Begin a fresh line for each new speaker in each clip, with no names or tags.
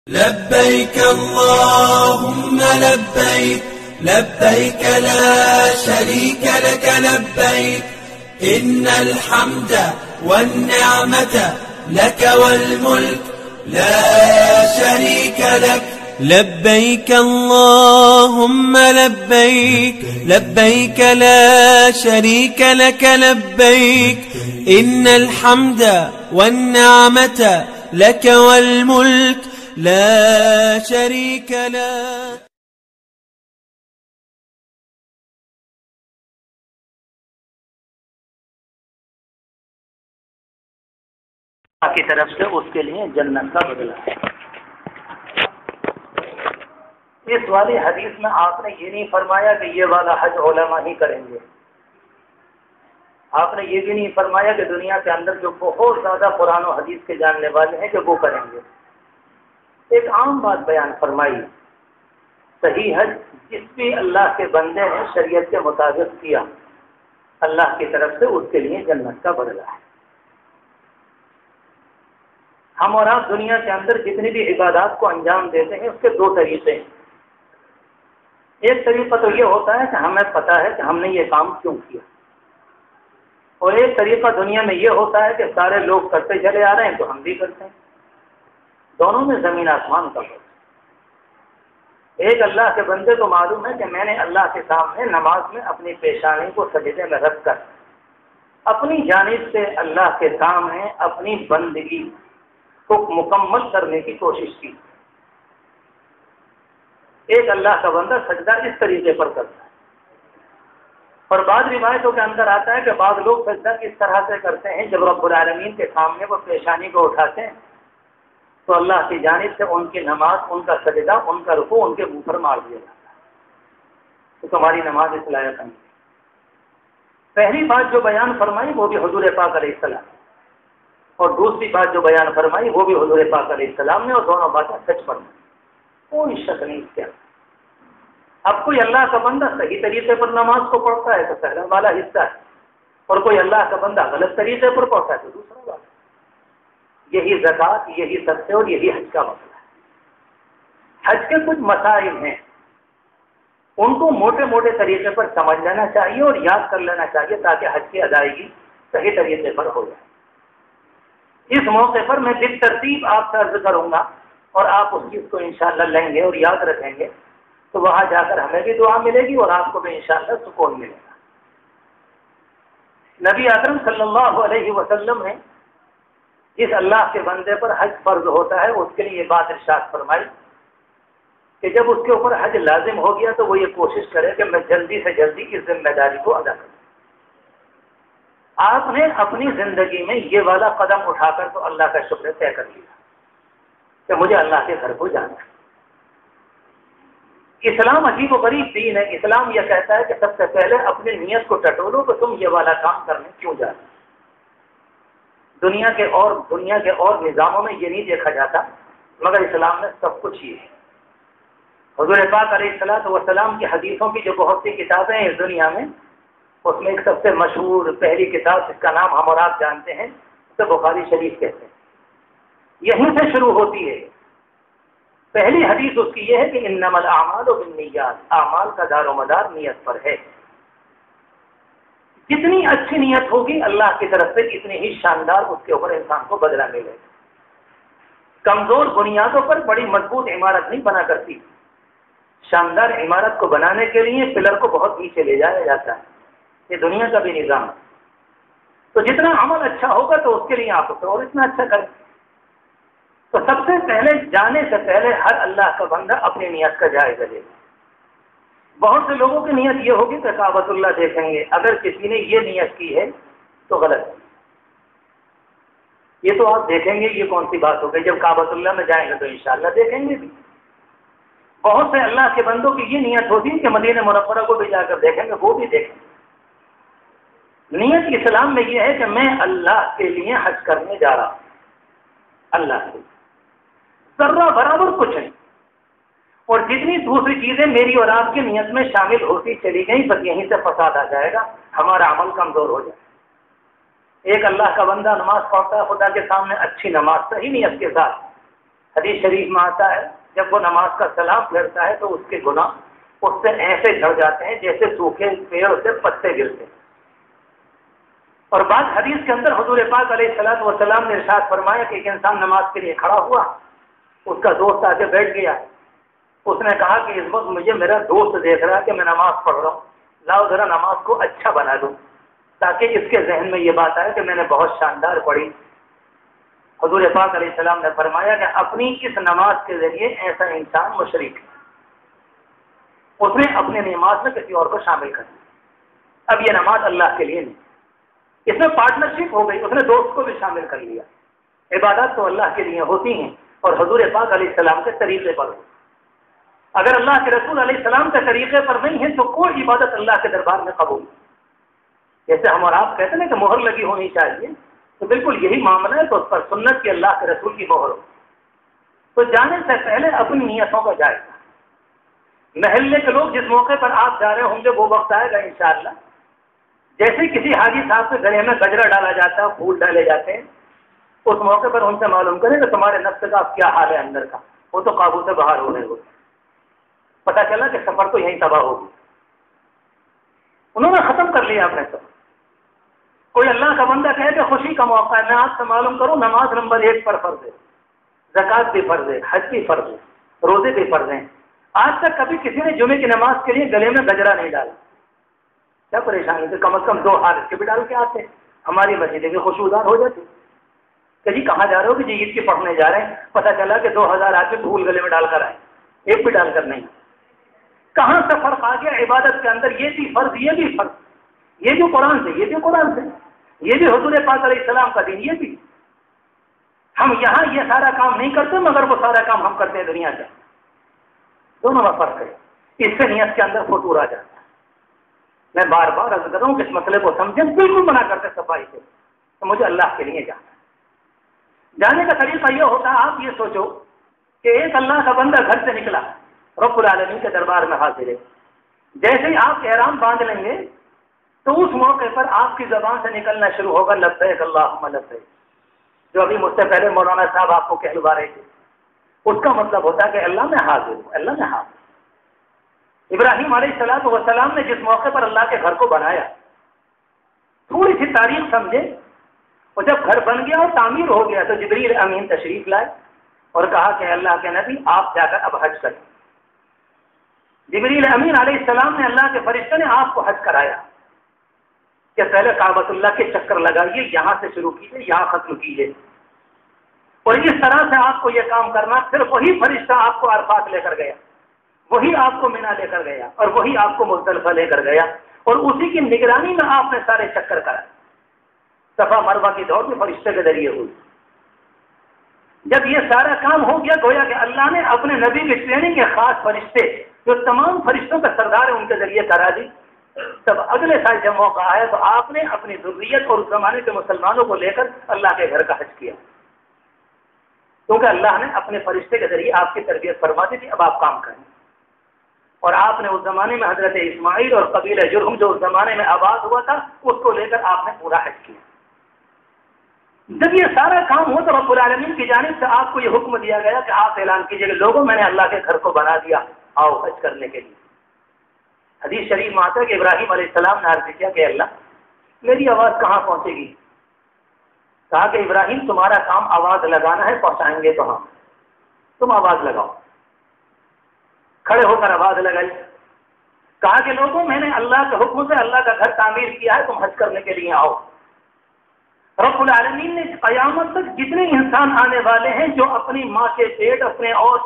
لبيك اللهم لبيك لبيك لا شريك لك لبيك إن الحمد والنعمة لك والملك لا شريك لك لبيك اللهم لبيك لبيك لا شريك لك لبيك إن الحمد والنعمة لك والملك لا شريك لك.
کی طرف سے اس کے لیے جنت کا بدلہ ہے. اس والی حدیث میں آپ نے یہ نہیں فرمایا کہ یہ والا حج علماء ہی کریں گے. آپ نے یہ بھی نہیں فرمایا کہ دنیا کے اندر جو بہت زیادہ قرآن و حدیث کے جاننے والے ہیں کہ وہ کریں گے. ایک عام بات بیان فرمائی، صحیح حج جس بھی اللہ کے بندے ہیں شریعت کے مطابق کیا، اللہ کی طرف سے اس کے لیے جنت کا بدلہ ہے. ہم اور آپ دنیا کے اندر جتنی بھی عبادات کو انجام دیتے ہیں اس کے دو طریقے ہیں. ایک طریقہ تو یہ ہوتا ہے کہ ہمیں پتہ ہے کہ ہم نے یہ کام کیوں کیا، اور ایک طریقہ دنیا میں یہ ہوتا ہے کہ سارے لوگ کرتے چلے آ رہے ہیں تو ہم بھی کرتے ہیں. دونوں میں زمین آسمان کا فرق. ایک اللہ کے بندے کو معلوم ہے کہ میں نے اللہ کے سامنے نماز میں اپنی پیشانی کو سجدے میں رکھ کر اپنی جانب سے اللہ کے سامنے اپنی بندگی کو مکمل کرنے کی کوشش کی. ایک اللہ کا بندہ سجدہ اس طریقے پر کرتا ہے. اور بعض روایتوں کے اندر آتا ہے کہ بعض لوگ سجدہ کس طرح سے کرتے ہیں، جب رب العالمین کے سامنے وہ پیشانی کو اٹھاتے ہیں تو اللہ کی جانب سے ان کی نماز، ان کا سجدہ، ان کا رکوع ان کے منہ پر مار دیا جاتا ہے. تو تمہاری نماز اس لائق نہیں. پہلی بات جو بیان فرمائی وہ بھی حضور پاک علیہ السلام، اور دوسری بات جو بیان فرمائی وہ بھی حضور پاک علیہ السلام نے، اور دونوں باتیں سچ فرمائی. کوئی شک نہیں کیا. اب کوئی اللہ کا بندہ صحیح طریقے پر نماز کو پڑھتا ہے تو پہلا والا حصہ ہے، اور کوئی اللہ کا بندہ غلط طریقے پر پڑھتا ہے تو دوسرا والا. یہی زکوٰۃ، یہی صدقے اور یہی حج کا مسئلہ ہے. حج کے کچھ مسائل ہیں، ان کو موٹے موٹے طریقے پر سمجھ لینا چاہیے اور یاد کر لینا چاہیے تاکہ حج کی ادائیگی صحیح طریقے پر ہو جائے. اس موقع پر میں بالترتیب آپ سے عرض کروں گا اور آپ اس چیز کو انشاءاللہ لیں گے اور یاد رکھیں گے تو وہاں جا کر ہمیں بھی دعا ملے گی اور آپ کو بھی انشاءاللہ سکون ملے گا. نبی اکرم صلی اللہ علیہ وسلم نے جس اللہ کے بندے پر حج فرض ہوتا ہے اس کے لیے یہ بات ارشاد فرمائی کہ جب اس کے اوپر حج لازم ہو گیا تو وہ یہ کوشش کرے کہ میں جلدی سے جلدی اس ذمہ داری کو ادا کروں. آپ نے اپنی زندگی میں یہ والا قدم اٹھا کر تو اللہ کا شکر طے کر لیا کہ مجھے اللہ کے گھر کو جانا ہے. اسلام عجیب و غریب دین ہے. اسلام یہ کہتا ہے کہ سب سے پہلے اپنی نیت کو ٹٹولو کہ تم یہ والا کام کرنے کیوں جا رہے. دنیا کے اور نظاموں میں یہ نہیں دیکھا جاتا، مگر اسلام میں سب کچھ یہ ہے. حضور پاک علیہ الصلوۃ والسلام کی حدیثوں کی جو بہت سی کتابیں ہیں اس دنیا میں، اس میں ایک سب سے مشہور پہلی کتاب جس کا نام ہم اور آپ جانتے ہیں اسے بخاری شریف کہتے ہیں. یہیں سے شروع ہوتی ہے. پہلی حدیث اس کی یہ ہے کہ انما الاعمال بالنیات، اعمال کا دار و مدار نیت پر ہے. جتنی اچھی نیت ہوگی اللہ کی طرف سے اتنی ہی شاندار اس کے اوپر انسان کو بدلہ ملے گا. کمزور بنیادوں پر بڑی مضبوط عمارت نہیں بنا کرتی. شاندار عمارت کو بنانے کے لیے پلر کو بہت نیچے لے جایا جاتا ہے. یہ دنیا کا بھی نظام ہے. تو جتنا عمل اچھا ہوگا تو اس کے لیے آپ اسے اور اتنا اچھا کریں. تو سب سے پہلے جانے سے پہلے ہر اللہ کا بندہ اپنی نیت کا جائزہ لے گا. بہت سے لوگوں کی نیت یہ ہوگی کہ کعبۃ اللہ دیکھیں گے. اگر کسی نے یہ نیت کی ہے تو غلط ہے. یہ تو آپ دیکھیں گے یہ کون سی بات ہو گئی. جب کعبۃ اللہ میں جائیں گے تو انشاءاللہ دیکھیں گے بھی. بہت سے اللہ کے بندوں کی یہ نیت ہوتی ہے کہ مدینہ منورہ کو بھی جا کر دیکھیں گے، وہ بھی دیکھیں گے. نیت اسلام میں یہ ہے کہ میں اللہ کے لیے حج کرنے جا رہا ہوں. اللہ کے ذرہ برابر کچھ نہیں. اور جتنی دوسری چیزیں میری اور آپ کی نیت میں شامل ہوتی چلی گئیں بس یہیں سے فساد آ جائے گا، ہمارا عمل کمزور ہو جائے گا. ایک اللہ کا بندہ نماز پڑھتا ہے خدا کے سامنے اچھی نماز صحیح نیت کے ساتھ، حدیث شریف میں آتا ہے جب وہ نماز کا سلام پھیرتا ہے تو اس کے گناہ اس سے ایسے جھڑ جاتے ہیں جیسے سوکھے پیڑ سے پتے گرتے ہیں۔ اور بعض حدیث کے اندر حضور پاک علیہ الصلوۃ والسلام نے ارشاد فرمایا کہ ایک انسان نماز کے لیے کھڑا ہوا، اس کا دوست آ کے بیٹھ گیا، اس نے کہا کہ اس وقت مجھے میرا دوست دیکھ رہا ہے کہ میں نماز پڑھ رہا ہوں، لاؤ ذرا نماز کو اچھا بنا دوں تاکہ اس کے ذہن میں یہ بات آئے کہ میں نے بہت شاندار پڑھی۔ حضور پاک علیہ السلام نے فرمایا کہ اپنی اس نماز کے ذریعے ایسا انسان مشرک ہے، اس نے اپنے نماز میں کسی اور کو شامل کر دیا۔ اب یہ نماز اللہ کے لیے نہیں، اس میں پارٹنرشپ ہو گئی، اس نے دوست کو بھی شامل کر لیا۔ عبادات تو اللہ کے لیے ہوتی ہیں اور حضور پاک علیہ السلام کے طریقے پر ہو۔ اگر اللہ کے رسول علیہ السلام کے طریقے پر نہیں ہے تو کوئی عبادت اللہ کے دربار میں قبول نہیں۔ جیسے ہم اور آپ کہتے ہیں کہ مہر لگی ہونی چاہیے، تو بالکل یہی معاملہ ہے، تو اس پر سنت کی اللہ کے رسول کی مہر ہو۔ تو جانے سے پہلے اپنی نیتوں کا جائزہ، محلے کے لوگ جس موقع پر آپ جا رہے ہوں گے وہ وقت آئے گا انشاءاللہ جیسے کسی حاجی صاحب کے گلے میں گجرا ڈالا جاتا ہے، پھول ڈالے جاتے ہیں، اس موقع پر ان سے معلوم کریں کہ تمہارے نفس کا کیا حال ہے اندر کا، وہ تو قابو سے باہر ہو رہے ہوتے، پتہ چلا کہ سفر تو یہیں تباہ ہوگی۔ انہوں نے ختم کر لیا اپنے سفر۔ کوئی اللہ کا بندہ کہے کہ خوشی کا موقع ہے، میں آپ سے معلوم کروں نماز نمبر 1 پر فرض ہے، زکوٰۃ بھی فرض ہے، حج بھی فرض ہے، روزے بھی فرض ہیں۔ آج تک کبھی کسی نے جمعے کی نماز کے لیے گلے میں گجرا نہیں ڈالا، کیا پریشانی ہے؟ کم از کم 2 ہار اس کے بھی ڈال کے آتے، ہماری مسجدیں بھی خوشبودار ہو جاتی کہ جی کہاں جا رہے ہو کہ جی عید کی پڑھنے جا رہے ہیں، پتہ چلا کہ 2000 آدمی پھول گلے میں ڈال کر آئے، ایک بھی ڈال کر نہیں۔ کہاں سے فرق آ گیا؟ عبادت کے اندر یہ بھی فرض، یہ بھی فرض، یہ بھی قرآن سے، یہ بھی قرآن سے، یہ بھی حضور پاک علیہ السلام کا دین، یہ بھی ہم یہاں یہ سارا کام نہیں کرتے مگر وہ سارا کام ہم کرتے ہیں دنیا سے، دونوں میں فرق ہے۔ اس سے نیت کے اندر فطور آ جاتا ہے۔ میں بار بار عرض کر رہا ہوں کہ اس مسئلے کو سمجھیں، بالکل منع کرتے صفائی سے، تو مجھے اللہ کے لیے جانا ہے۔ جانے کا طریقہ یہ ہوتا ہے، آپ یہ سوچو کہ ایک اللہ کا بندہ گھر سے نکلا، رب العالمین کے دربار میں حاضر ہے، جیسے ہی آپ احرام باندھ لیں گے تو اس موقع پر آپ کی زبان سے نکلنا شروع ہوگا لبیک اللہم لبیک، جو ابھی مجھ سے پہلے مولانا صاحب آپ کو کہلوا رہے تھے، اس کا مطلب ہوتا ہے کہ اللہ میں حاضر ہوں، اللہ میں حاضر۔ ابراہیم علیہ السلام نے جس موقع پر اللہ کے گھر کو بنایا، تھوڑی سی تاریخ سمجھے، اور جب گھر بن گیا اور تعمیر ہو گیا تو جبریل امین تشریف لائے اور کہا کہ اللہ کے نبی آپ جا کر اب حج کریں۔ جبریل امین علیہ السلام نے اللہ کے فرشتے نے آپ کو حج کرایا کہ پہلے کعبۃ اللہ کے چکر لگائیے، یہاں سے شروع کیجیے، یہاں ختم کیجیے، اور اس طرح سے آپ کو یہ کام کرنا۔ پھر وہی فرشتہ آپ کو عرفات لے کر گیا، وہی آپ کو مینا لے کر گیا، اور وہی آپ کو مزدلفہ لے کر گیا، اور اسی کی نگرانی میں آپ نے سارے چکر کرائے۔ صفا مروہ کی دوڑ بھی فرشتے کے ذریعے ہوئی۔ جب یہ سارا کام ہو گیا، گویا کہ اللہ نے اپنے نبی کی ٹریننگ کے خاص فرشتے جو تمام فرشتوں کا سردار ہے ان کے ذریعے کرا دی۔ تب اگلے سال جب موقع آیا تو آپ نے اپنی ذریت اور اس زمانے کے مسلمانوں کو لے کر اللہ کے گھر کا حج کیا، کیونکہ اللہ نے اپنے فرشتے کے ذریعے آپ کی تربیت فرما دی تھی، اب آپ کام کریں۔ اور آپ نے اس زمانے میں حضرت اسماعیل اور قبیلہ جرہم جو اس زمانے میں آباد ہوا تھا اس کو لے کر آپ نے پورا حج کیا۔ جب یہ سارا کام ہو تو رب العالمین کی جانب سے آپ کو یہ حکم دیا گیا کہ آپ اعلان کیجئے کہ لوگوں میں نے اللہ کے گھر کو بنا دیا، آؤ حج کرنے کے لیے۔ حدیث شریف میں آتا ہے کہ ابراہیم علیہ السلام نے عرض کیا کہ اللہ میری آواز کہاں پہنچے گی؟ کہا کہ ابراہیم تمہارا کام آواز لگانا ہے، پہنچائیں گے تو ہم، تم آواز لگاؤ۔ کھڑے ہو کر آواز لگائی، کہا کہ لوگوں میں نے اللہ کے حکم سے اللہ کا گھر تعمیر کیا ہے، تم حج کرنے کے لیے آؤ۔ رب العالمین نے قیامت تک جتنے انسان آنے والے ہیں جو اپنی ماں کے پیٹ اپنے اور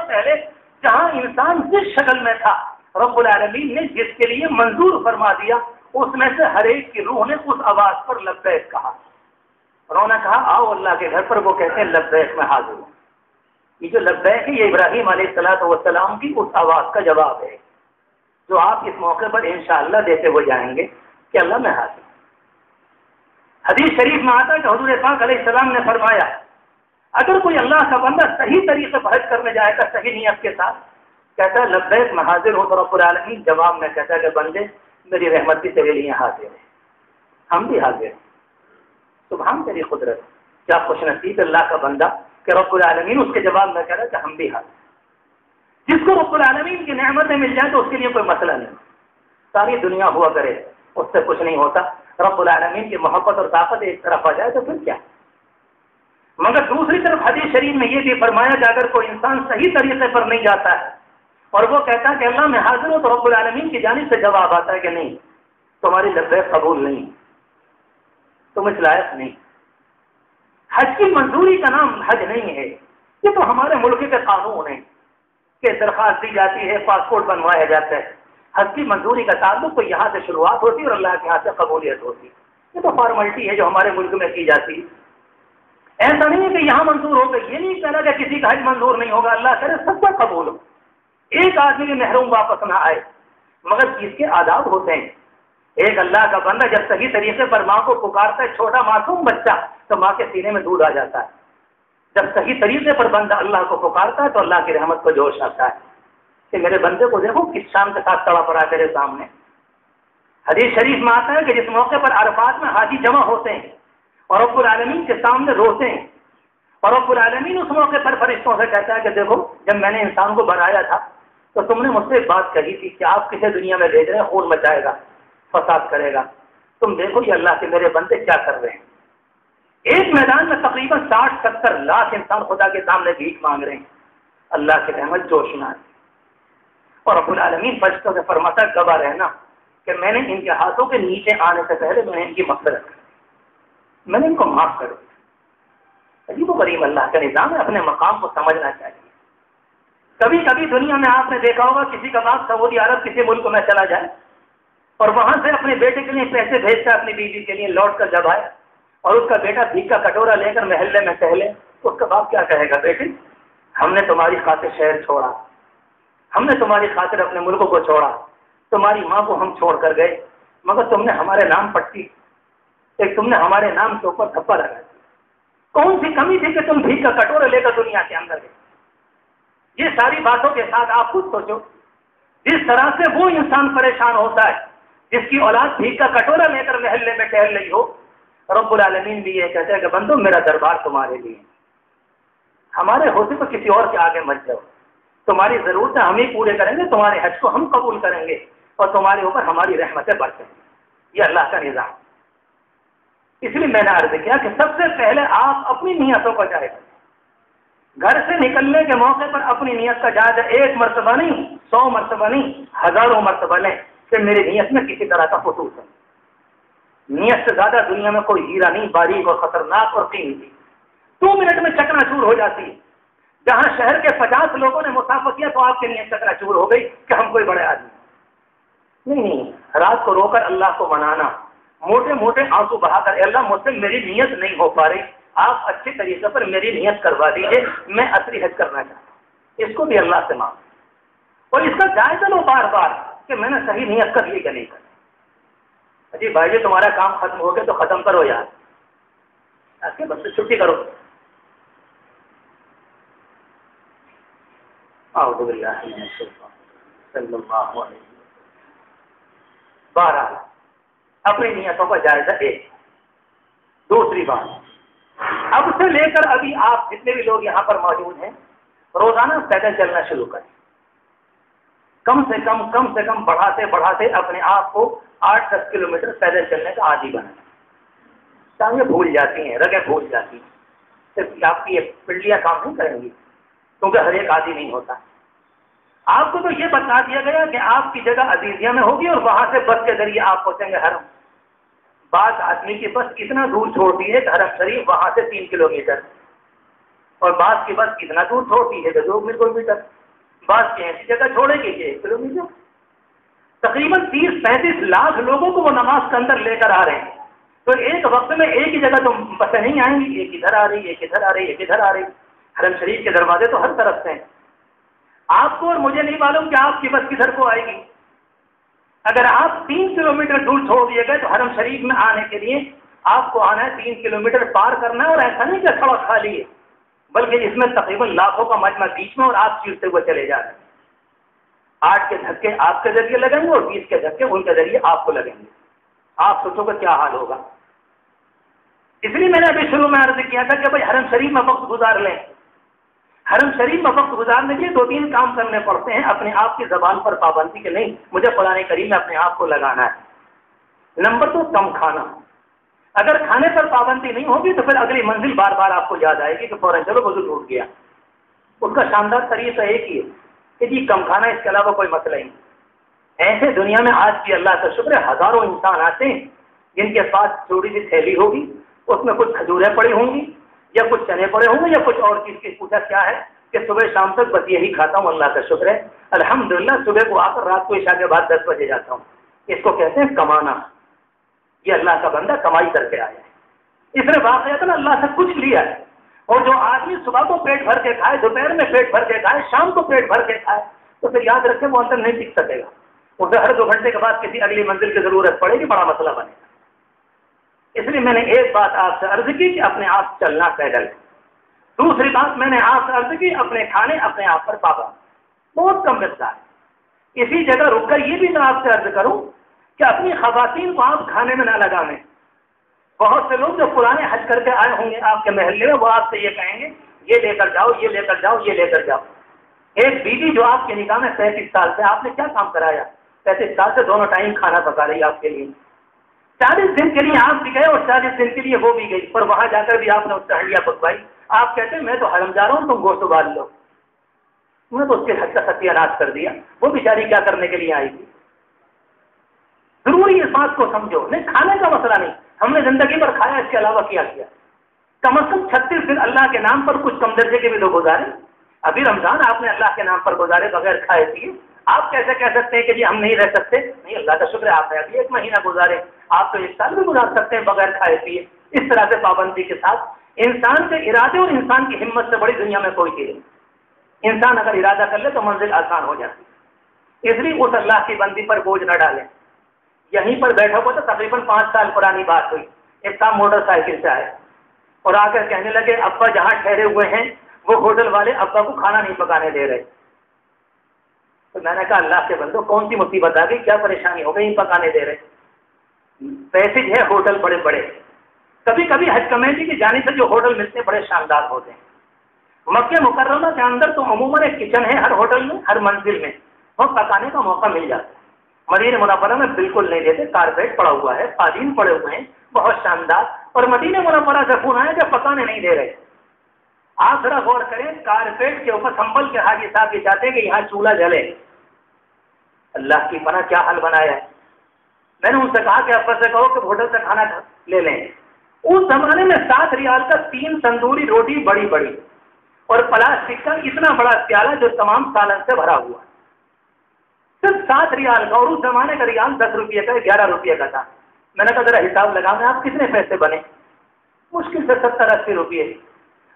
پہلے جہاں انسان جس شکل میں تھا رب العالمین نے جس کے لیے منظور فرما دیا، اس میں سے ہر ایک کی روح نے اس آواز پر لبیک کہا۔ انہوں نے کہا آؤ اللہ کے گھر پر، وہ کہتے ہیں لبیک میں حاضر ہوں۔ یہ جو لبیک ہے یہ ابراہیم علیہ السلام کی اس آواز کا جواب ہے جو آپ اس موقع پر انشاءاللہ دیتے ہوئے جائیں گے کہ اللہ میں حاضر۔ حدیث شریف میں آتا ہے کہ حضور پاک علیہ السلام نے فرمایا اگر کوئی اللہ کا بندہ صحیح طریقے پر حج کرنے جائے گا صحیح نیت کے ساتھ، کہتا ہے لبیک میں حاضر ہوں، تو رب العالمین جواب میں کہتا ہے کہ بندے میری رحمت بھی تیرے لیے حاضر ہے، ہم بھی حاضر ہیں۔ سبحان تیری قدرت، کیا خوش نصیب اللہ کا بندہ کہ رب العالمین اس کے جواب میں کہہ رہا کہ ہم بھی حاضر. جس کو رب العالمین کی نعمتیں مل جائیں تو اس کے لیے کوئی مسئلہ نہیں. ساری دنیا ہوا کرے اس سے کچھ نہیں ہوتا. رب العالمین کی محبت اور طاقت ایک طرف آ جائے تو پھر کیا. مگر دوسری طرف حدیث شریف میں یہ بھی فرمایا کہ اگر کوئی انسان صحیح طریقے پر نہیں جاتا ہے اور وہ کہتا ہے کہ اللہ میں حاضر ہوں، تو رب العالمین کی جانب سے جواب آتا ہے کہ نہیں، تمہاری لبیک قبول نہیں، تم اس لائق نہیں. حج کی منظوری کا نام حج نہیں ہے. یہ تو ہمارے ملک کے قانون ہیں کہ درخواست دی جاتی ہے، پاسپورٹ بنوایا جاتا ہے. حج کی منظوری کا تعلق تو یہاں سے شروعات ہوتی ہے اور اللہ کے یہاں سے قبولیت ہوتی ہے. یہ تو فارملٹی ہے جو ہمارے ملک میں کی جاتی ہے. ایسا نہیں ہے کہ یہاں منظور ہو گئی. یہ نہیں کہنا کہ کسی کا حج منظور نہیں ہوگا، اللہ کرے سب کا قبول ہو، ایک آدمی بھی محروم واپس نہ آئے. مگر اس کے آداب ہوتے ہیں. ایک اللہ کا بندہ جب صحیح طریقے پر ماں کو پکارتا ہے، چھوٹا معصوم بچہ، تو ماں کے سینے میں دودھ آ جاتا ہے. جب صحیح طریقے پر بندہ اللہ کو پکارتا ہے تو اللہ کی رحمت کو جوش آتا ہے کہ میرے بندے کو دیکھو کس شان کے ساتھ کھڑا پڑا تیرے سامنے. حدیث شریف میں آتا ہے کہ جس موقع پر عرفات میں حاجی جمع ہوتے ہیں اور رب العالمین کے سامنے روتے ہیں، اور رب العالمین اس موقع پر فرشتوں سے کہتا ہے کہ دیکھو جب میں نے انسان کو بنایا تھا تو تم نے مجھ سے ایک بات کہی تھی کہ آپ کسی دنیا میں بھیج رہے ہیں، خون مچائے گا، فساد کرے گا. تم دیکھو یہ اللہ کے میرے بندے کیا کر رہے ہیں. ایک میدان میں تقریباً 60-70 لاکھ انسان خدا کے سامنے بھیک مانگ رہے ہیں. اللہ کی رحمت جوشنا ہے. اور رب العالمین فرشتوں سے فرماتا ہے گواہ رہنا کہ میں نے ان کے ہاتھوں کے نیچے آنے سے پہلے میں نے ان کی مغفرت کی، میں نے ان کو معاف کر دیا. عجیب و غریب اللہ کا نظام ہے. اپنے مقام کو سمجھنا چاہیے. کبھی کبھی دنیا میں آپ نے دیکھا ہوگا کسی کا باپ سعودی عرب کسی ملک میں چلا جائے اور وہاں سے اپنے بیٹے کے لیے پیسے بھیجتا ہے، اپنی بیوی کے لیے، لوٹ کر جب آئے اور اس کا بیٹا بھیک کا کٹورا لے کر محلے میں ٹہلے، اس کا باپ کیا کہے گا؟ بیٹے ہم نے تمہاری خاطر شہر چھوڑا، ہم نے تمہاری خاطر اپنے ملکوں کو چھوڑا، تمہاری ماں کو ہم چھوڑ کر گئے، مگر تم نے ہمارے نام پٹی، ایک تم نے ہمارے نام کے اوپر تھپا لگا دیا. کون سی کمی تھی کہ تم بھیک کا کٹورا لے کر دنیا کے اندر گئے؟ یہ ساری باتوں کے ساتھ آپ خود سوچو جس طرح سے وہ انسان پریشان ہوتا ہے جس کی اولاد بھیک کا کٹورا لے کر محلے میں ٹہل رہی ہو. رب العالمین بھی یہ کہتے ہیں کہ بندو میرا دربار تمہارے لیے، ہمارے ہوتے تو کسی اور کے آگے مت جاؤ، تمہاری ضرورتیں ہم ہی پورے کریں گے، تمہارے حج کو ہم قبول کریں گے اور تمہارے اوپر ہماری رحمتیں برسیں گی. یہ اللہ کا نظام. اس لیے میں نے عرض کیا کہ سب سے پہلے آپ اپنی نیتوں کا جائزہ، گھر سے نکلنے کے موقع پر اپنی نیت کا جائزہ 1 مرتبہ نہیں، 100 مرتبہ نہیں، ہزاروں مرتبہ لیں کہ میری نیت میں کسی طرح کا خصوص ہے. نیت سے زیادہ دنیا میں کوئی ہیرا نہیں، باریک اور خطرناک اور قیمتی. 2 منٹ میں چکنا چور ہو جاتی ہے. جہاں شہر کے 50 لوگوں نے مسافہ کیا تو آپ کی نیت چکنا چور ہو گئی کہ ہم کوئی بڑے آدمی نہیں. رات کو رو کر اللہ کو منانا، موٹے موٹے آنسو بہا کر اللہ مجھ سے میری نیت نہیں ہو پا رہی، آپ اچھے طریقے پر میری نیت کروا دیجیے، میں اصلی حج کرنا چاہتا ہوں. اس کو بھی اللہ سے مانگ اور اس کا جائزہ لو بار بار کہ میں نے صحیح نیت کر لی کہ نہیں کر. جی بھائی جی تمہارا کام ختم ہو گیا تو ختم کرو یار، آپ کے بس سے چھٹی کرو. اعوذ باللہ من الشیطان صلی اللہ علیہ وسلم. 12 اپنی نیتوں کا جائزہ 1. دوسری بات، اب سے لے کر ابھی آپ جتنے بھی لوگ یہاں پر موجود ہیں روزانہ پیدل چلنا شروع کریں. کم سے کم بڑھاتے بڑھاتے اپنے آپ کو 8-10 کلومیٹر پیدل چلنے کا عادی بنائیں. ٹانگیں بھول جاتی ہیں، رگیں بھول جاتی ہیں، صرف آپ کی پنڈلیاں کام نہیں کریں گی کیونکہ ہر ایک عادی نہیں ہوتا. آپ کو تو یہ بتا دیا گیا کہ آپ کی جگہ عزیزیہ میں ہوگی اور وہاں سے بس کے ذریعے آپ پہنچیں گے حرم. بعض آدمی کی بس اتنا دور چھوڑتی ہے کہ حرم شریف وہاں سے 3 کلومیٹر، اور بعض کی بس اتنا دور چھوڑتی ہے کہ 2 کلومیٹر، بعض کی ایسی جگہ چھوڑے گی کہ 1 کلومیٹر. تقریباً 30-35 لاکھ لوگوں کو وہ نماز کے اندر لے کر آ رہے ہیں. تو ایک وقت میں ایک ہی جگہ تو بسیں نہیں آئیں گی، ایک ادھر آ رہی، ایک ادھر آ رہی، ایک ادھر آ رہی. حرم شریف کے دروازے تو ہر طرف سے ہیں. آپ کو اور مجھے نہیں معلوم کہ آپ کی بس کدھر کو آئے گی. اگر آپ 3 کلومیٹر دور چھوڑ دیے گئے تو حرم شریف میں آنے کے لیے آپ کو آنا ہے 3 کلومیٹر پار کرنا ہے، اور ایسا نہیں کہ سڑک خالی ہے بلکہ اس میں تقریباً لاکھوں کا مجمع بیچ میں اور آپ چیرتے ہوئے چلے جا رہے ہیں. 8 کے دھکے آپ کے ذریعے لگیں گے اور 20 کے دھکے ان کے ذریعے آپ کو لگیں گے. آپ سوچو کہ کیا حال ہوگا. اس لیے میں نے ابھی شروع میں عرض کیا تھا کہ بھائی حرم شریف میں وقت گزار لیں. حرم شریف میں وقت گزارنے کے 2-3 کام کرنے پڑتے ہیں. اپنے آپ کی زبان پر پابندی کہ نہیں مجھے قرآن کریم میں اپنے آپ کو لگانا ہے. نمبر 2 کم کھانا. اگر کھانے پر پابندی نہیں ہوگی تو پھر اگلی منزل بار بار آپ کو یاد آئے گی کہ فوراً چلو وضو ٹوٹ گیا. اس کا شاندار طریقہ ایک ہی ہے کہ جی کم کھانا، اس کے علاوہ کوئی مسئلہ نہیں. ایسے دنیا میں آج بھی اللہ کا شکر ہے ہزاروں انسان آتے ہیں جن کے پاس چھوٹی سی تھیلی ہوگی، اس میں کچھ کھجوریں پڑی ہوں گی یا کچھ چنے پڑے ہوں گے یا کچھ اور چیز کی. پوچھا کیا ہے کہ صبح شام تک بس یہی کھاتا ہوں. اللہ کا شکر ہے الحمدللہ. صبح کو آ کر رات کو عشاء کے بعد 10 بجے جاتا ہوں. اس کو کہتے ہیں کمانا. یہ اللہ کا بندہ کمائی کر کے آیا ہے. اس نے واقعات اللہ سے کچھ لیا ہے. اور جو آدمی صبح کو پیٹ بھر کے کھائے، دوپہر میں پیٹ بھر کے کھائے، شام کو پیٹ بھر کے کھائے، تو پھر یاد رکھے وہ اندر نہیں ٹک سکے گا. اسے ہر 2 گھنٹے کے بعد کسی اگلی منزل کی ضرورت پڑے گی، بڑا مسئلہ بنے گا. اس لیے میں نے ایک بات آپ سے عرض کی کہ اپنے آپ چلنا پیدل. دوسری بات میں نے آپ سے عرض کی اپنے کھانے اپنے آپ پر پابند، بہت کم مقدار. اسی جگہ رک کر یہ بھی میں آپ سے عرض کروں کہ اپنی خواتین کو آپ کھانے میں نہ لگانے. بہت سے لوگ جو پرانے حج کر کے آئے ہوں گے آپ کے محلے میں، وہ آپ سے یہ کہیں گے یہ لے کر جاؤ، یہ لے کر جاؤ، یہ لے کر جاؤ. ایک بیوی جو آپ کے نکاح میں 35 سال سے، آپ نے کیا کام کرایا؟ 35 سال سے دونوں ٹائم کھانا پکا رہی آپ کے لیے. 40 دن کے لیے آپ بھی گئے اور 40 دن کے لیے وہ بھی گئی، اور وہاں جا کر بھی آپ نے اس سے ہنڈیا پکوائی. آپ کہتے ہیں میں تو حرم جا رہا ہوں، تم گوشت ابال لو. تم نے تو اس کے حج کا ستیہ ناش کر دیا. وہ بیچاری کیا کرنے کے لیے آئی تھی؟ ضروری اس بات کو سمجھو. نہیں کھانے کا مسئلہ نہیں، ہم نے زندگی پر کھایا، اس کے علاوہ کیا کیا؟ کم از کم 36 دن اللہ کے نام پر کچھ کم درجے کے بھی لوگ گزارے. ابھی رمضان آپ نے اللہ کے نام پر گزارے بغیر کھائے پیے. آپ کیسے کہہ سکتے ہیں کہ جی ہم نہیں رہ سکتے؟ نہیں، اللہ کا شکر ہے آپ نے ابھی 1 مہینہ گزارے. آپ تو 1 سال بھی گزار سکتے ہیں بغیر کھائے پیے. اس طرح سے پابندی کے ساتھ انسان کے ارادے اور انسان کی ہمت سے بڑی دنیا میں کوئی چیز نہیں. انسان اگر ارادہ کر لے تو منزل آسان ہو جاتی. اس لیے اس اللہ کی بندی پر بوجھ نہ ڈالیں. یہیں پر بیٹھا ہوا تو تقریباً 5 سال پرانی بات ہوئی. ایک صاحب موٹر سائیکل سے آئے اور آ کر کہنے لگے ابا جہاں ٹھہرے ہوئے ہیں وہ ہوٹل والے ابا کو کھانا نہیں پکانے دے رہے. تو میں نے کہا اللہ کے بندو کون سی مصیبت آ گئی، کیا پریشانی ہو گئی، نہیں پکانے دے رہے؟ پیسے ہے ہوٹل بڑے بڑے. کبھی کبھی حج کمیٹی کی جانب سے جو ہوٹل ملتے ہیں بڑے شاندار ہوتے ہیں. مکہ مکرمہ کے اندر تو عموماً ایک کچن ہے ہر ہوٹل میں، ہر منزل میں، وہ پکانے کا موقع مل جاتا ہے. مدینہ منورہ میں بالکل نہیں دیتے. کارپیٹ پڑا ہوا ہے، قالین پڑے ہوئے ہیں بہت شاندار، اور مدینہ منورہ سے فون آیا کہ پکانے نہیں دے رہے. آپ ذرا غور کریں، کارپیٹ کے اوپر سنبھل کے حاجی صاحب یہ چاہتے ہیں کہ یہاں چولہا جلے. اللہ کی پناہ کیا حل بنایا ہے. میں نے ان سے کہا کہ ابا سے کہو کہ ہوٹل سے کھانا لے لیں. اس زمانے میں 7 ریال کا 3 تندوری روٹی بڑی بڑی اور پلاسٹک کا اتنا بڑا پیالہ جو تمام سالن سے بھرا ہوا، صرف 7 ریال کا. اور اس زمانے کا ریال 10 روپئے کا 11 روپئے کا تھا. میں نے کہا ذرا حساب لگانا آپ کتنے پیسے بنے؟ مشکل سے 70-80 روپئے.